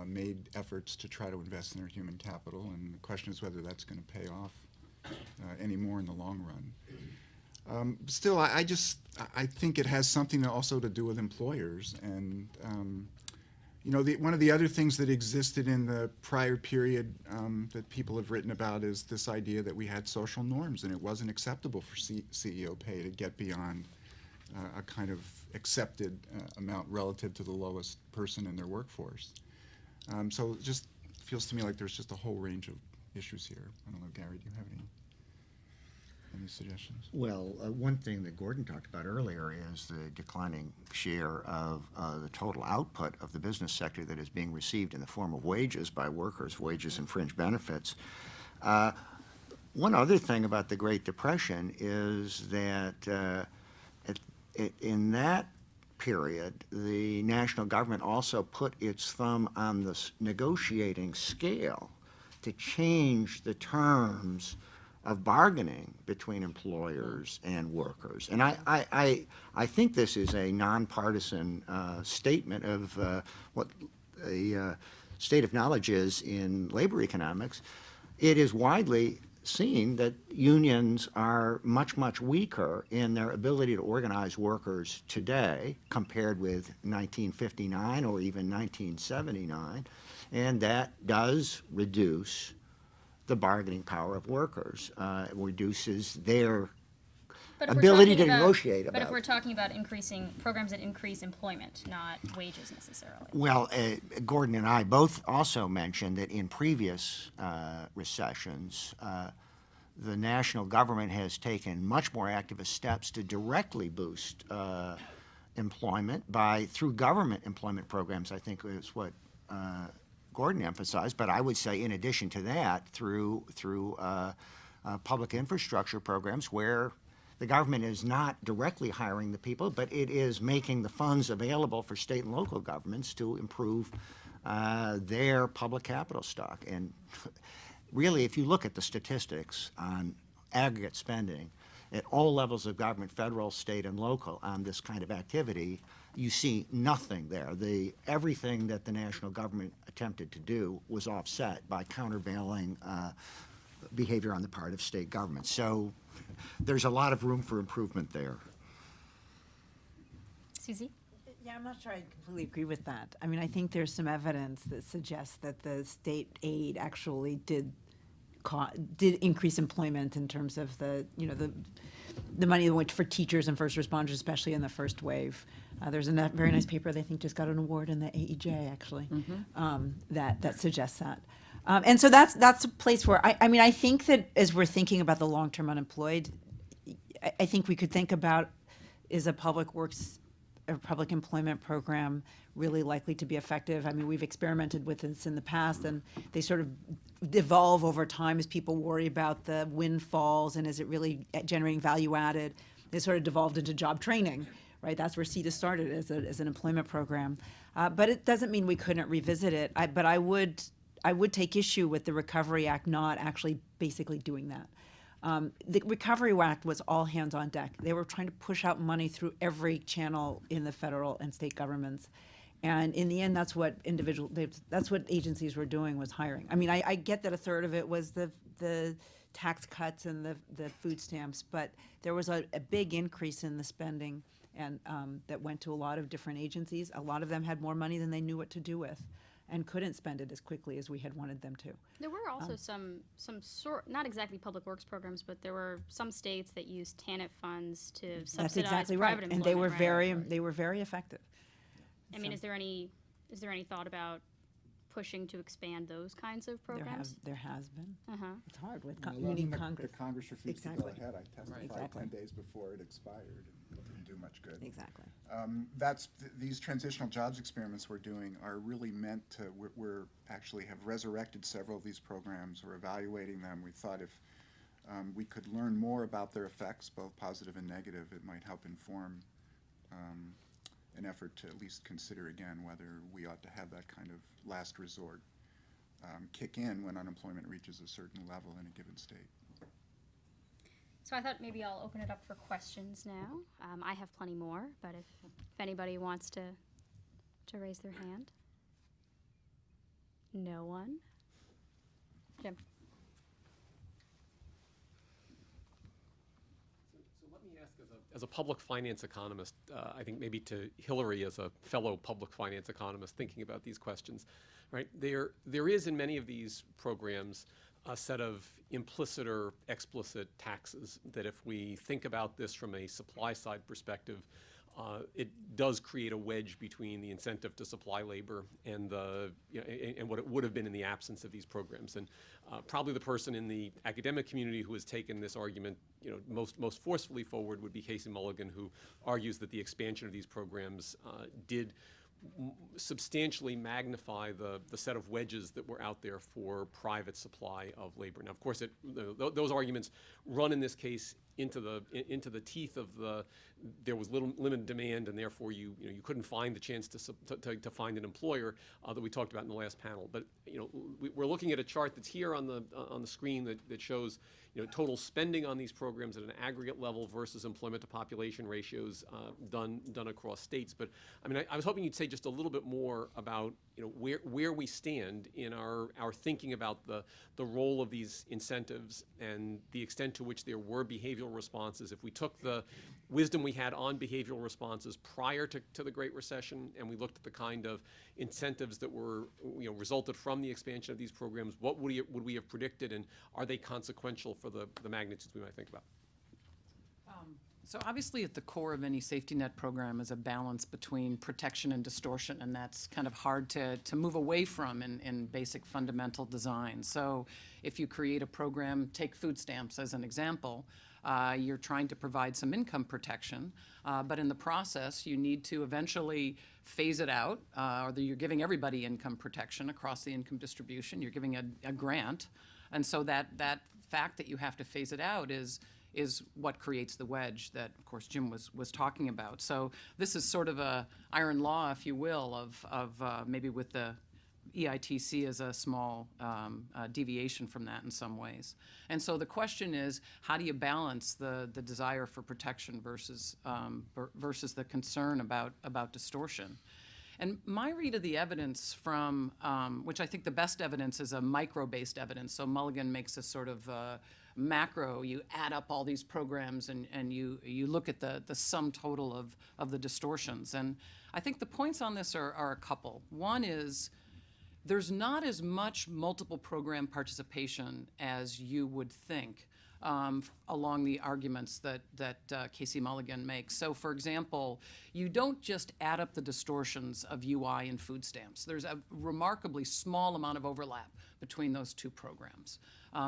made efforts to try to invest in their human capital, and the question is whether that's going to pay off anymore in the long run. Still, I think it has something also to do with employers, and one of the other things that existed in the prior period that people have written about is this idea that we had social norms, and it wasn't acceptable for CEO pay to get beyond a kind of accepted amount relative to the lowest person in their workforce. So it just feels to me like there's just a whole range of issues here. I don't know, Gary, do you have any? Any suggestions? Well, one thing that Gordon talked about earlier is the declining share of the total output of the business sector that is being received in the form of wages by workers, wages and fringe benefits. One other thing about the Great Depression is that in that period, the national government also put its thumb on the negotiating scale to change the terms of bargaining between employers and workers. And I think this is a nonpartisan statement of what the state of knowledge is in labor economics. It is widely seen that unions are much, much weaker in their ability to organize workers today compared with 1959 or even 1979, and that does reduce the bargaining power of workers. It reduces their But if we're ability talking to about- negotiate But about if we're it. talking about increasing programs that increase employment, not wages necessarily. Well, Gordon and I both also mentioned that in previous recessions, the national government has taken much more active steps to directly boost employment through government employment programs, I think is what Gordon emphasized. But I would say in addition to that, through public infrastructure programs where the government is not directly hiring the people, but it is making the funds available for state and local governments to improve their public capital stock. And really, if you look at the statistics on aggregate spending at all levels of government, federal, state, and local, on this kind of activity, you see nothing there. Everything that the national government attempted to do was offset by countervailing behavior on the part of state governments. So there's a lot of room for improvement there. Susie? Yeah, I'm not sure I completely agree with that. I mean, I think there's some evidence that suggests that the state aid actually did increase employment in terms of the money that went for teachers and first responders, especially in the first wave. There's a very nice paper they think just got an award in the AEJ actually that suggests that. And so that's a place where I think that as we're thinking about the long-term unemployed, I think we could think about, is a public works or public employment program really likely to be effective? I mean, we've experimented with this in the past, and they sort of evolve over time as people worry about the windfalls and is it really generating value added. They sort of devolved into job training, right? That's where CETA started as an employment program. But it doesn't mean we couldn't revisit it. But I would take issue with the Recovery Act not actually basically doing that. The Recovery Act was all hands on deck. They were trying to push out money through every channel in the federal and state governments. And in the end, that's what agencies were doing, was hiring. I mean, I get that a third of it was the tax cuts and the food stamps, but there was a big increase in the spending and that went to a lot of different agencies. A lot of them had more money than they knew what to do with and couldn't spend it as quickly as we had wanted them to. There were also some sort, not exactly public works programs, but there were some states that used TANF funds to subsidize That's exactly right, private and they were employment, they were very effective. I mean, is there any thought about pushing to expand those kinds of programs? There has been. It's hard with Well, you need the Congress. Congress refused Exactly. to go ahead. I testified Exactly. 10 days before it expired, and it didn't do much good. Exactly. These transitional jobs experiments we're doing are really meant to, we're actually have resurrected several of these programs. We're evaluating them. We thought if we could learn more about their effects, both positive and negative, it might help inform an effort to at least consider again whether we ought to have that kind of last resort kick in when unemployment reaches a certain level in a given state. So I thought maybe I'll open it up for questions now. I have plenty more, but if anybody wants to raise their hand. No one? Jim? So let me ask, as a public finance economist, I think maybe to Hilary as a fellow public finance economist thinking about these questions, right? There is in many of these programs a set of implicit or explicit taxes that if we think about this from a supply side perspective, it does create a wedge between the incentive to supply labor and the and what it would have been in the absence of these programs. And probably the person in the academic community who has taken this argument most forcefully forward would be Casey Mulligan, who argues that the expansion of these programs did substantially magnify the set of wedges that were out there for private supply of labor. Now, of course, those arguments run in this case into the teeth of there was limited demand, and therefore you couldn't find the chance to find an employer that we talked about in the last panel. But we're looking at a chart that's here on the screen that shows total spending on these programs at an aggregate level versus employment to population ratios done across states. But I mean, I was hoping you'd say just a little bit more about where we stand in our thinking about the role of these incentives and the extent to which there were behavioral responses. If we took the wisdom we had on behavioral responses prior to the Great Recession and we looked at the kind of incentives that were resulted from the expansion of these programs, what would we have predicted, and are they consequential for the magnitudes we might think about? So obviously at the core of any safety net program is a balance between protection and distortion, and that's kind of hard to move away from in basic fundamental design. So if you create a program, take food stamps as an example, you're trying to provide some income protection, but in the process you need to eventually phase it out, or you're giving everybody income protection across the income distribution, you're giving a grant, and so that fact that you have to phase it out is what creates the wedge that, of course, Jim was talking about. So this is sort of a iron law, if you will, of maybe with the EITC as a small deviation from that in some ways. And so the question is, how do you balance the desire for protection versus the concern about distortion? And my read of the evidence from, which I think the best evidence is a micro-based evidence. So Mulligan makes a sort of macro. You add up all these programs and you look at the sum total of the distortions. And I think the points on this are a couple. One is there's not as much multiple program participation as you would think along the arguments that Casey Mulligan makes. So, for example, you don't just add up the distortions of UI and food stamps. There's a remarkably small amount of overlap between those two programs.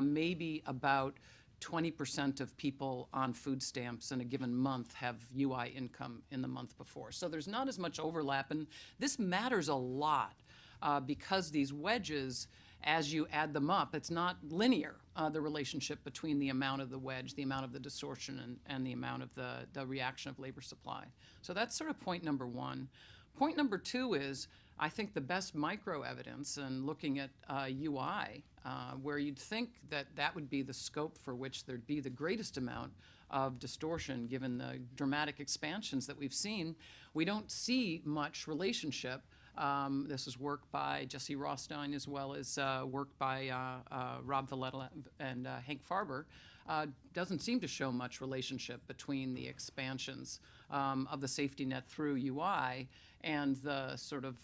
Maybe about 20% of people on food stamps in a given month have UI income in the month before. So there's not as much overlap, and this matters a lot because these wedges, as you add them up, it's not linear, the relationship between the amount of the wedge, the amount of the distortion, and the amount of the reaction of labor supply. So that's sort of point number one. Point number two is, I think the best micro evidence, and looking at UI, where you'd think that would be the scope for which there'd be the greatest amount of distortion given the dramatic expansions that we've seen, we don't see much relationship. This is work by Jesse Rothstein as well as work by Rob Valletta and Hank Farber. Doesn't seem to show much relationship between the expansions of the safety net through UI and the sort of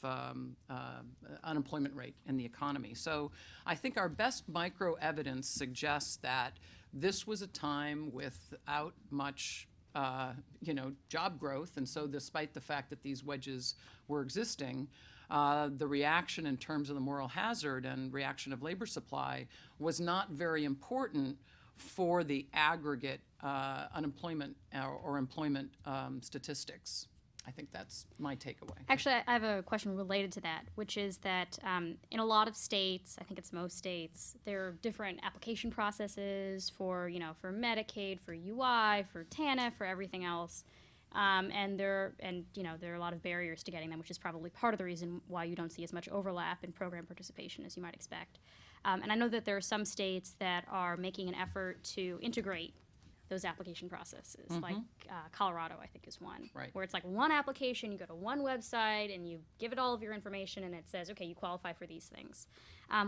unemployment rate in the economy. So I think our best micro evidence suggests that this was a time without much job growth, and so despite the fact that these wedges were existing, the reaction in terms of the moral hazard and reaction of labor supply was not very important for the aggregate unemployment or employment statistics. I think that's my takeaway. Actually, I have a question related to that, which is that in a lot of states, I think it's most states, there are different application processes for Medicaid, for UI, for TANF, for everything else, and there are a lot of barriers to getting them, which is probably part of the reason why you don't see as much overlap in program participation as you might expect. And I know that there are some states that are making an effort to integrate those application processes, like Colorado, I think, is one, right, where it's like one application, you go to one website and you give it all of your information and it says, okay, you qualify for these things.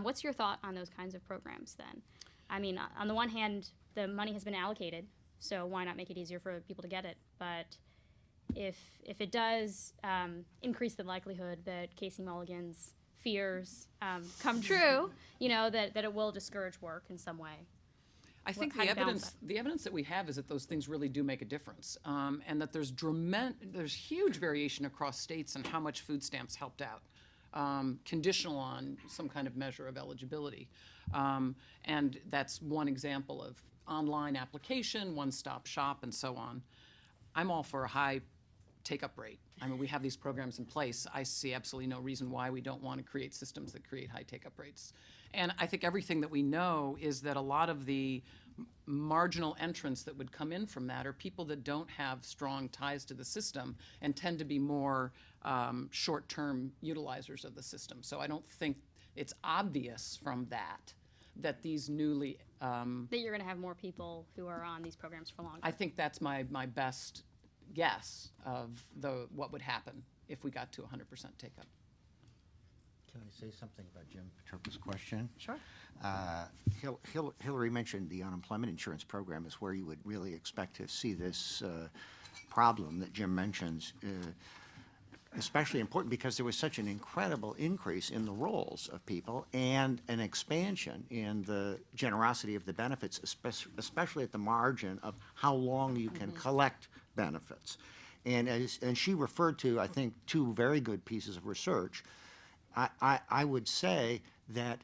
What's your thought on those kinds of programs then? I mean, on the one hand, the money has been allocated, so why not make it easier for people to get it? But if it does increase the likelihood that Casey Mulligan's fears come true, that it will discourage work in some way. I think how the to balance evidence that we have is that those things really do make a difference, and that there's huge variation across states on how much food stamps helped out, conditional on some kind of measure of eligibility, and that's one example of online application, one-stop shop, and so on. I'm all for a high take-up rate. I mean, we have these programs in place. I see absolutely no reason why we don't want to create systems that create high take-up rates. And I think everything that we know is that a lot of the marginal entrants that would come in from that are people that don't have strong ties to the system and tend to be more short-term utilizers of the system. So I don't think it's obvious from that these newly... that you're going to have more people who are on these programs for longer. I think that's my best guess of what would happen if we got to 100% take-up. Can I say something about Jim Paterka's question? Sure. Hilary mentioned the unemployment insurance program is where you would really expect to see this problem that Jim mentions, especially important because there was such an incredible increase in the roles of people and an expansion in the generosity of the benefits, especially at the margin of how long you can collect benefits. And she referred to, I think, two very good pieces of research. I would say that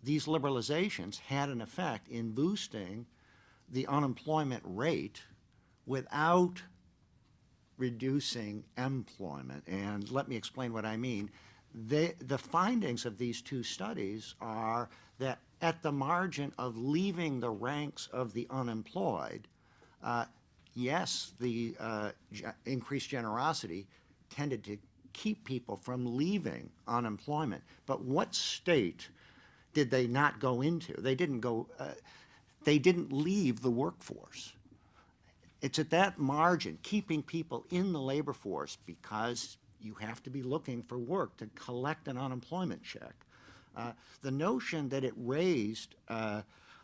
these liberalizations had an effect in boosting the unemployment rate without reducing employment. And let me explain what I mean. The findings of these two studies are that at the margin of leaving the ranks of the unemployed, yes, the increased generosity tended to keep people from leaving unemployment. But what state did they not go into? They didn't go, they didn't leave the workforce. It's at that margin, keeping people in the labor force because you have to be looking for work to collect an unemployment check. The notion that it raised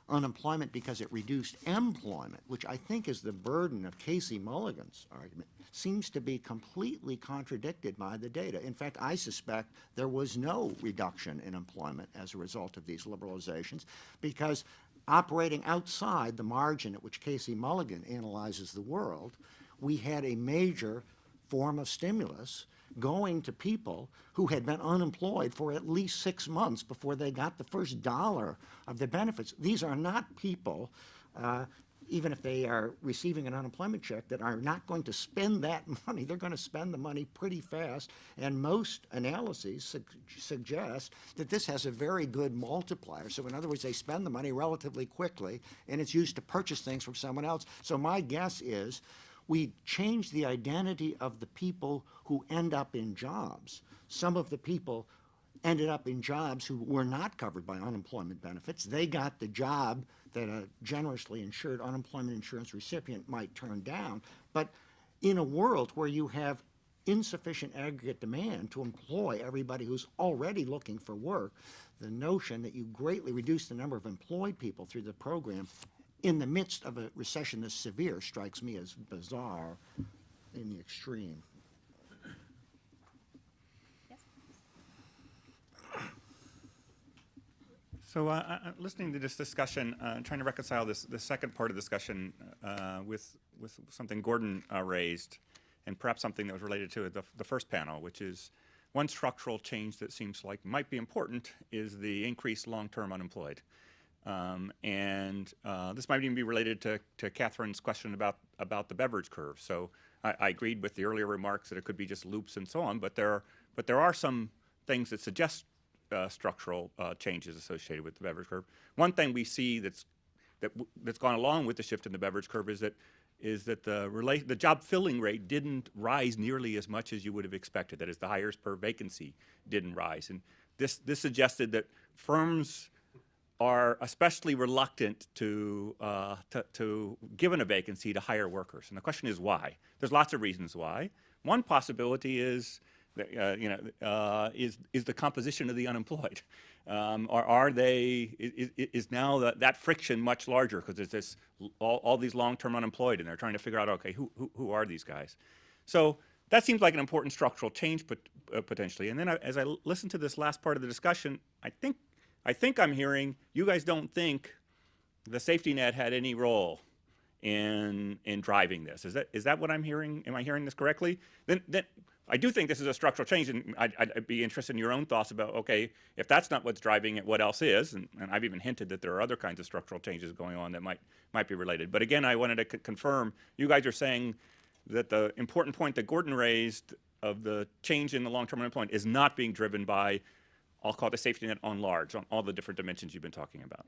unemployment because it reduced employment, which I think is the burden of Casey Mulligan's argument, seems to be completely contradicted by the data. In fact, I suspect there was no reduction in employment as a result of these liberalizations because operating outside the margin at which Casey Mulligan analyzes the world, we had a major form of stimulus going to people who had been unemployed for at least 6 months before they got the first dollar of the benefits. These are not people, even if they are receiving an unemployment check, that are not going to spend that money. They're going to spend the money pretty fast, and most analyses suggest that this has a very good multiplier. So in other words, they spend the money relatively quickly, and it's used to purchase things from someone else. So my guess is we change the identity of the people who end up in jobs. Some of the people ended up in jobs who were not covered by unemployment benefits. They got the job that a generously insured unemployment insurance recipient might turn down. But in a world where you have insufficient aggregate demand to employ everybody who's already looking for work, the notion that you greatly reduce the number of employed people through the program in the midst of a recession this severe strikes me as bizarre in the extreme. Yes. So listening to this discussion, trying to reconcile the second part of the discussion with something Gordon raised, and perhaps something that was related to the first panel, which is one structural change that seems like might be important is the increased long-term unemployed. And this might even be related to Catherine's question about the Beveridge curve. So I agreed with the earlier remarks that it could be just loops and so on, but there are some things that suggest structural changes associated with the Beveridge curve. One thing we see that's gone along with the shift in the Beveridge curve is that the job filling rate didn't rise nearly as much as you would have expected. That is, the hires per vacancy didn't rise, and this suggested that firms are especially reluctant to given a vacancy to hire workers. And the question is why? There's lots of reasons why. One possibility is that, is the composition of the unemployed. Is now that friction much larger because there's all these long-term unemployed and they're trying to figure out, okay, who are these guys? So that seems like an important structural change potentially. And then as I listen to this last part of the discussion, I think I'm hearing you guys don't think the safety net had any role in driving this. Is that what I'm hearing? Am I hearing this correctly? Then I do think this is a structural change, and I'd be interested in your own thoughts about, okay, if that's not what's driving it, what else is? And I've even hinted that there are other kinds of structural changes going on that might be related. But again, I wanted to confirm, you guys are saying that the important point that Gordon raised of the change in the long-term unemployment is not being driven by, I'll call it the safety net on large, on all the different dimensions you've been talking about.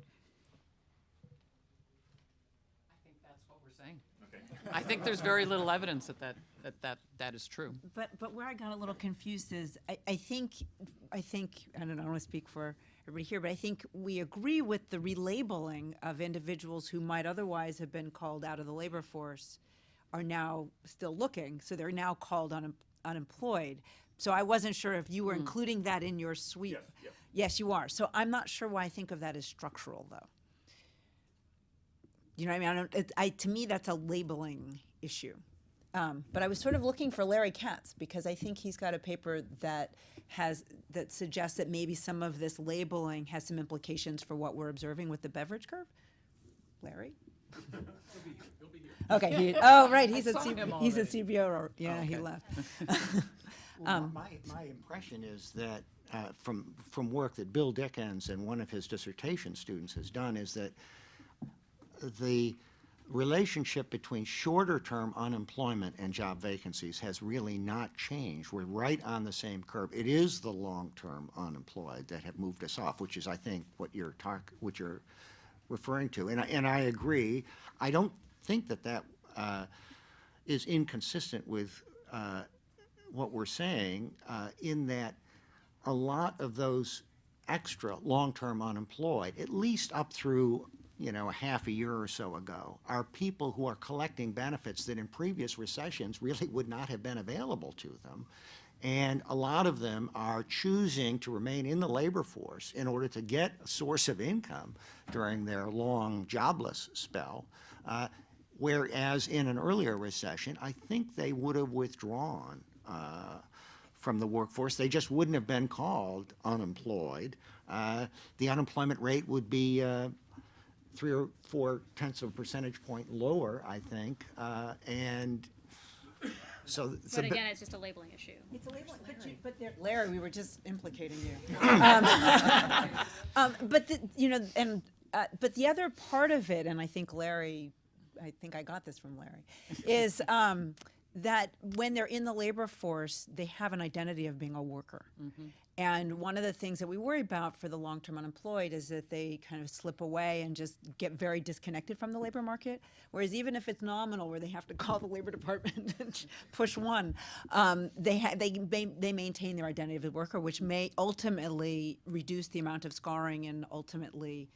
I think that's what we're saying. I think there's very little evidence that is true. But where I got a little confused is I think I don't know, I don't want to speak for everybody here, but I think we agree with the relabeling of individuals who might otherwise have been called out of the labor force are now still looking, so they're now called unemployed. So I wasn't sure if you were including that in your sweep. Yes. Yes, you are. So I'm not sure why I think of that as structural, though. You know what I mean? To me, that's a labeling issue. But I was sort of looking for Larry Katz because I think he's got a paper that suggests that maybe some of this labeling has some implications for what we're observing with the beverage curve. Larry? He'll be here. Okay. Right. He's at saw him CBO. Yeah, okay. he left. Well, my impression is that from work that Bill Dickens and one of his dissertation students has done is that the relationship between shorter-term unemployment and job vacancies has really not changed. We're right on the same curve. It is the long-term unemployed that have moved us off, which is, I think, what you're referring to. And I agree. I don't think that is inconsistent with what we're saying in that a lot of those extra long-term unemployed, at least up through a half a year or so ago, are people who are collecting benefits that in previous recessions really would not have been available to them. And a lot of them are choosing to remain in the labor force in order to get a source of income during their long jobless spell. Whereas in an earlier recession, I think they would have withdrawn from the workforce. They just wouldn't have been called unemployed. The unemployment rate would be 3 or 4 tenths of a percentage point lower, I think, and so. But again, it's just a labeling issue. It's a labeling, but Larry, we were just implicating you. But the other part of it, and I think Larry, I think I got this from Larry, is that when they're in the labor force, they have an identity of being a worker. Mm-hmm. And one of the things that we worry about for the long-term unemployed is that they kind of slip away and just get very disconnected from the labor market. Whereas even if it's nominal, where they have to call the labor department and push one, they maintain their identity of a worker, which may ultimately reduce the amount of scarring and ultimately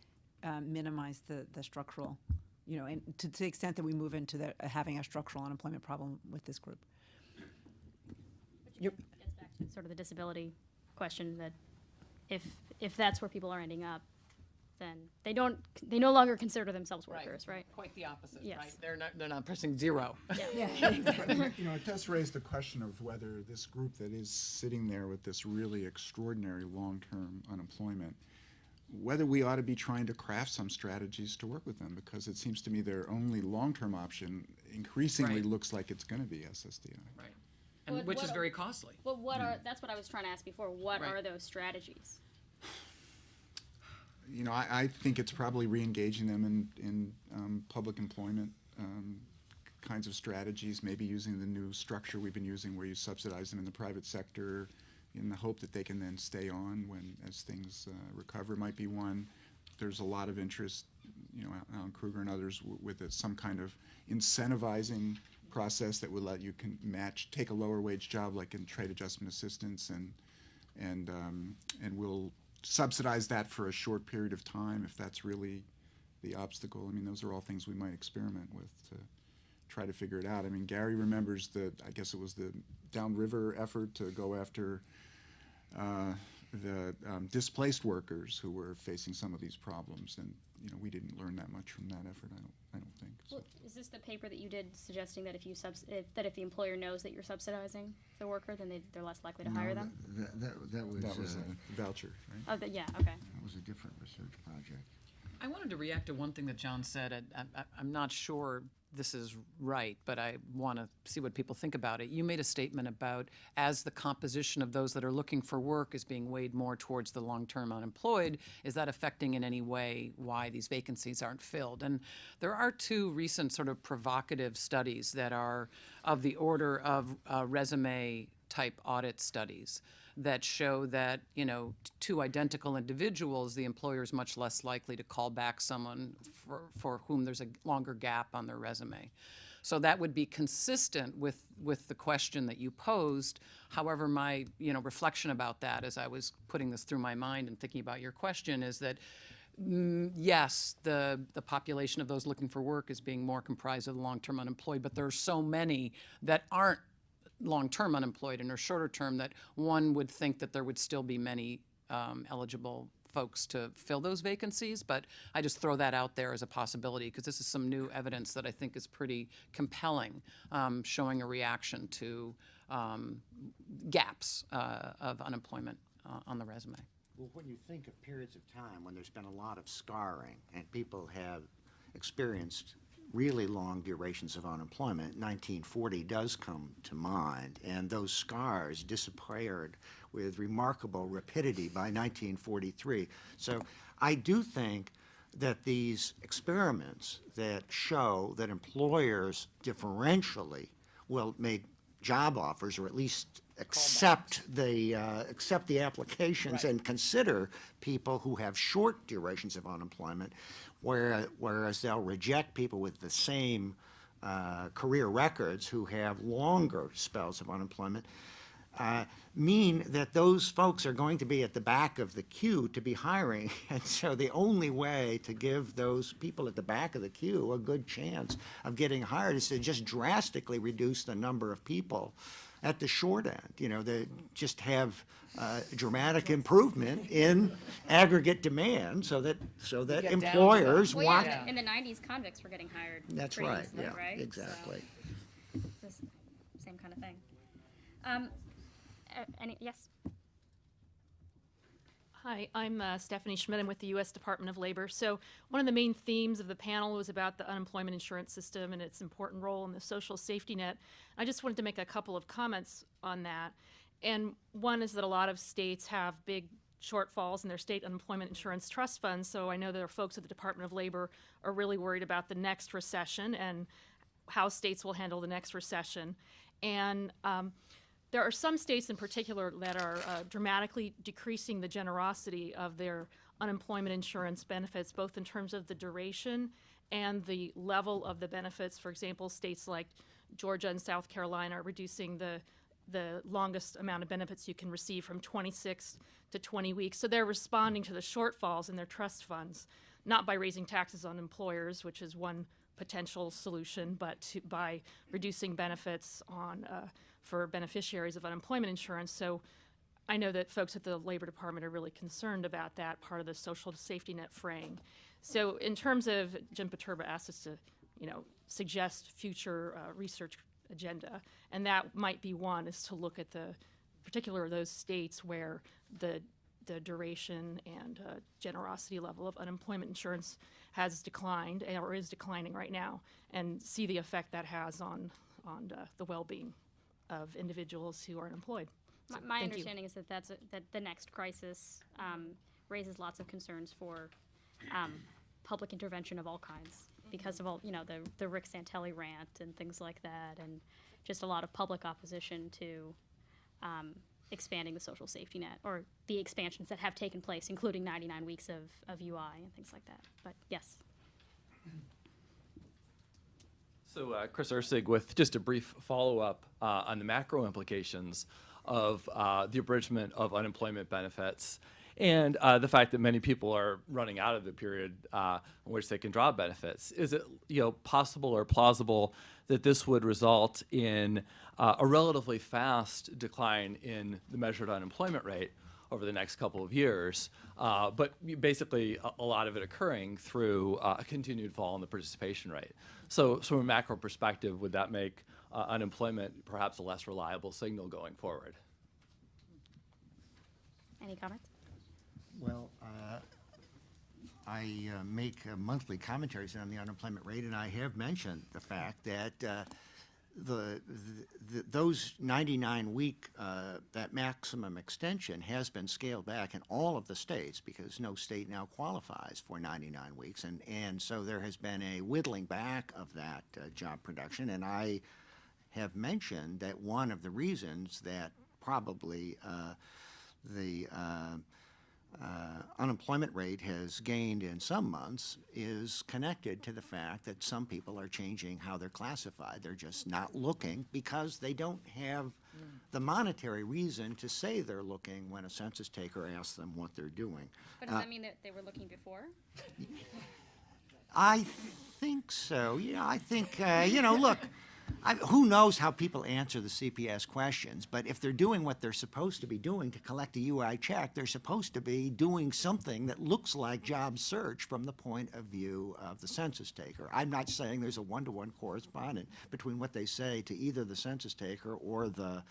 minimize the structural, and to the extent that we move into having a structural unemployment problem with this group. Which gets back to sort of the disability question, that if that's where people are ending up, then they no longer consider themselves workers, right? Quite the opposite, Yes. right? They're not pressing zero. It does raise the question of whether this group that is sitting there with this really extraordinary long-term unemployment, whether we ought to be trying to craft some strategies to work with them, because it seems to me their only long-term option increasingly Right. looks like it's going to be SSDI. Right. And which is very costly. Well, that's what I was trying to ask before. What Right. are those strategies? I think it's probably re-engaging them in public employment kinds of strategies, maybe using the new structure we've been using where you subsidize them in the private sector in the hope that they can then stay on as things recover might be one. There's a lot of interest, Alan Kruger and others with some kind of incentivizing process that would let you take a lower wage job like in trade adjustment assistance and we'll subsidize that for a short period of time if that's really the obstacle. I mean, those are all things we might experiment with to try to figure it out. I mean, Gary remembers I guess it was the downriver effort to go after the displaced workers who were facing some of these problems, and we didn't learn that much from that effort. I don't think. So. Well, is this the paper that you did suggesting that if the employer knows that you're subsidizing the worker, then they're less likely to hire them? That was That was a voucher, right? Oh, yeah. Okay. that was a different research project. I wanted to react to one thing that John said. I'm not sure this is right, but I want to see what people think about it. You made a statement about as the composition of those that are looking for work is being weighed more towards the long-term unemployed, is that affecting in any way why these vacancies aren't filled? And there are two recent sort of provocative studies that are of the order of resume type audit studies that show that, you know, two identical individuals, the employer is much less likely to call back someone for whom there's a longer gap on their resume. So that would be consistent with the question that you posed. However, my, you know, reflection about that as I was putting this through my mind and thinking about your question is that yes, the population of those looking for work is being more comprised of the long-term unemployed, but there are so many that aren't long-term unemployed and are shorter term that one would think that there would still be many eligible folks to fill those vacancies. But I just throw that out there as a possibility because this is some new evidence that I think is pretty compelling, showing a reaction to gaps of unemployment on the resume. Well, when you think of periods of time when there's been a lot of scarring and people have experienced really long durations of unemployment, 1940 does come to mind, and those scars disappeared with remarkable rapidity by 1943. So I do think that these experiments that show that employers differentially will make job offers, or at least accept the applications and consider people who have short durations of unemployment, whereas they'll reject people with the same career records who have longer spells of unemployment, mean that those folks are going to be at the back of the queue to be hiring. And so the only way to give those people at the back of the queue a good chance of getting hired is to just drastically reduce the number of people at the short end, you know, they just have dramatic improvement in aggregate demand so that get down to employers Well, want. yeah, in the 90s, convicts were getting hired. That's pretty right, easily, yeah, right? exactly. So, it's the same kind of thing. Yes? Hi, I'm Stephanie Schmidt. I'm with the U.S. Department of Labor. So one of the main themes of the panel was about the unemployment insurance system and its important role in the social safety net. I just wanted to make a couple of comments on that. And one is that a lot of states have big shortfalls in their state unemployment insurance trust funds. So I know that our folks at the Department of Labor are really worried about the next recession and how states will handle the next recession. And there are some states in particular that are dramatically decreasing the generosity of their unemployment insurance benefits, both in terms of the duration and the level of the benefits. For example, states like Georgia and South Carolina are reducing the longest amount of benefits you can receive from 26 to 20 weeks. So they're responding to the shortfalls in their trust funds, not by raising taxes on employers, which is one potential solution, but by reducing benefits on for beneficiaries of unemployment insurance. So I know that folks at the Labor Department are really concerned about that part of the social safety net fraying. So in terms of, Jim Paterba asked us to, you know, suggest future research agenda, and that might be one, is to look at the particular those states where the duration and generosity level of unemployment insurance has declined or is declining right now, and see the effect that has on the well-being of individuals who are unemployed. So, My thank you. understanding is that that the next crisis raises lots of concerns for public intervention of all kinds because of all, you know, the Rick Santelli rant and things like that, and just a lot of public opposition to expanding the social safety net, or the expansions that have taken place, including 99 weeks of UI and things like that. But yes. So Chris Ursig with just a brief follow-up on the macro implications of the abridgment of unemployment benefits and the fact that many people are running out of the period in which they can draw benefits. Is it, you know, possible or plausible that this would result in a relatively fast decline in the measured unemployment rate over the next couple of years, but basically a lot of it occurring through a continued fall in the participation rate? So from a macro perspective, would that make unemployment perhaps a less reliable signal going forward? Any comments? Well, make monthly commentaries on the unemployment rate, and I have mentioned the fact that those 99-week, that maximum extension has been scaled back in all of the states because no state now qualifies for 99 weeks. And so there has been a whittling back of that job production. And I have mentioned that one of the reasons that probably the unemployment rate has gained in some months is connected to the fact that some people are changing how they're classified. They're just not looking because they don't have the monetary reason to say they're looking when a census taker asks them what they're doing. But does that mean that they were looking before? I think so. Yeah, I think, look, who knows how people answer the CPS questions, but if they're doing what they're supposed to be doing to collect a UI check, they're supposed to be doing something that looks like job search from the point of view of the census taker. I'm not saying there's a one-to-one correspondence between what they say to either the census taker or the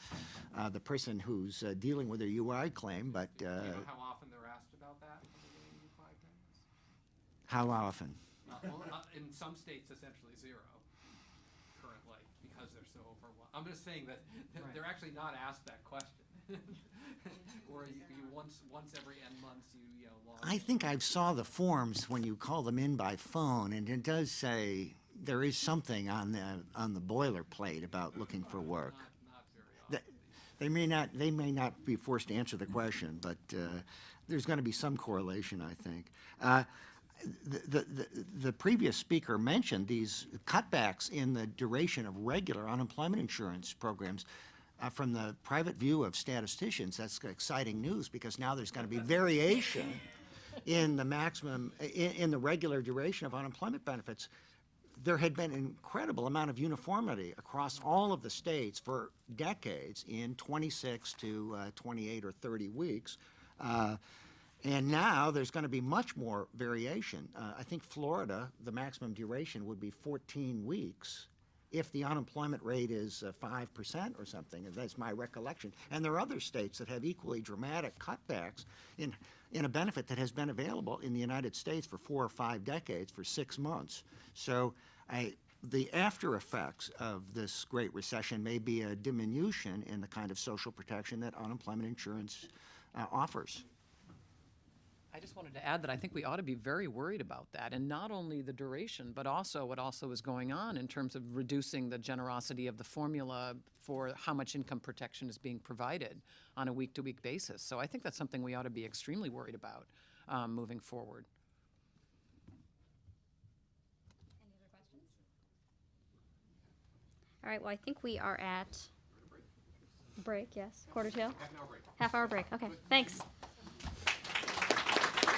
person who's dealing with their UI claim, but... Do you know how often they're asked about that when they're doing UI claims? How often? In some states, essentially zero currently because they're so overwhelmed. I'm just saying that they're actually not asked that question. Or you once every N months you log I in. think I saw the forms when you call them in by phone, and it does say there is something on the boilerplate about looking for work. Not very often. They may not be forced to answer the question, but there's going to be some correlation, I think. The previous speaker mentioned these cutbacks in the duration of regular unemployment insurance programs. From the private view of statisticians, that's exciting news because now there's going to be variation in the maximum, in the regular duration of unemployment benefits. There had been an incredible amount of uniformity across all of the states for decades in 26 to 28 or 30 weeks. And now there's going to be much more variation. I think Florida, the maximum duration would be 14 weeks if the unemployment rate is 5% or something. That's my recollection. And there are other states that have equally dramatic cutbacks in a benefit that has been available in the United States for 4 or 5 decades for 6 months. So the after effects of this Great Recession may be a diminution in the kind of social protection that unemployment insurance offers. I just wanted to add that I think we ought to be very worried about that, and not only the duration, but also what also is going on in terms of reducing the generosity of the formula for how much income protection is being provided on a week-to-week basis. So I think that's something we ought to be extremely worried about moving forward. Any other questions? All right, well, I think we are at break, yes, quarter till? Half-an-hour break. Half-hour break, okay, thanks.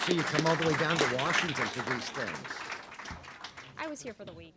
So you come all the way down to Washington for these things. I was here for the week.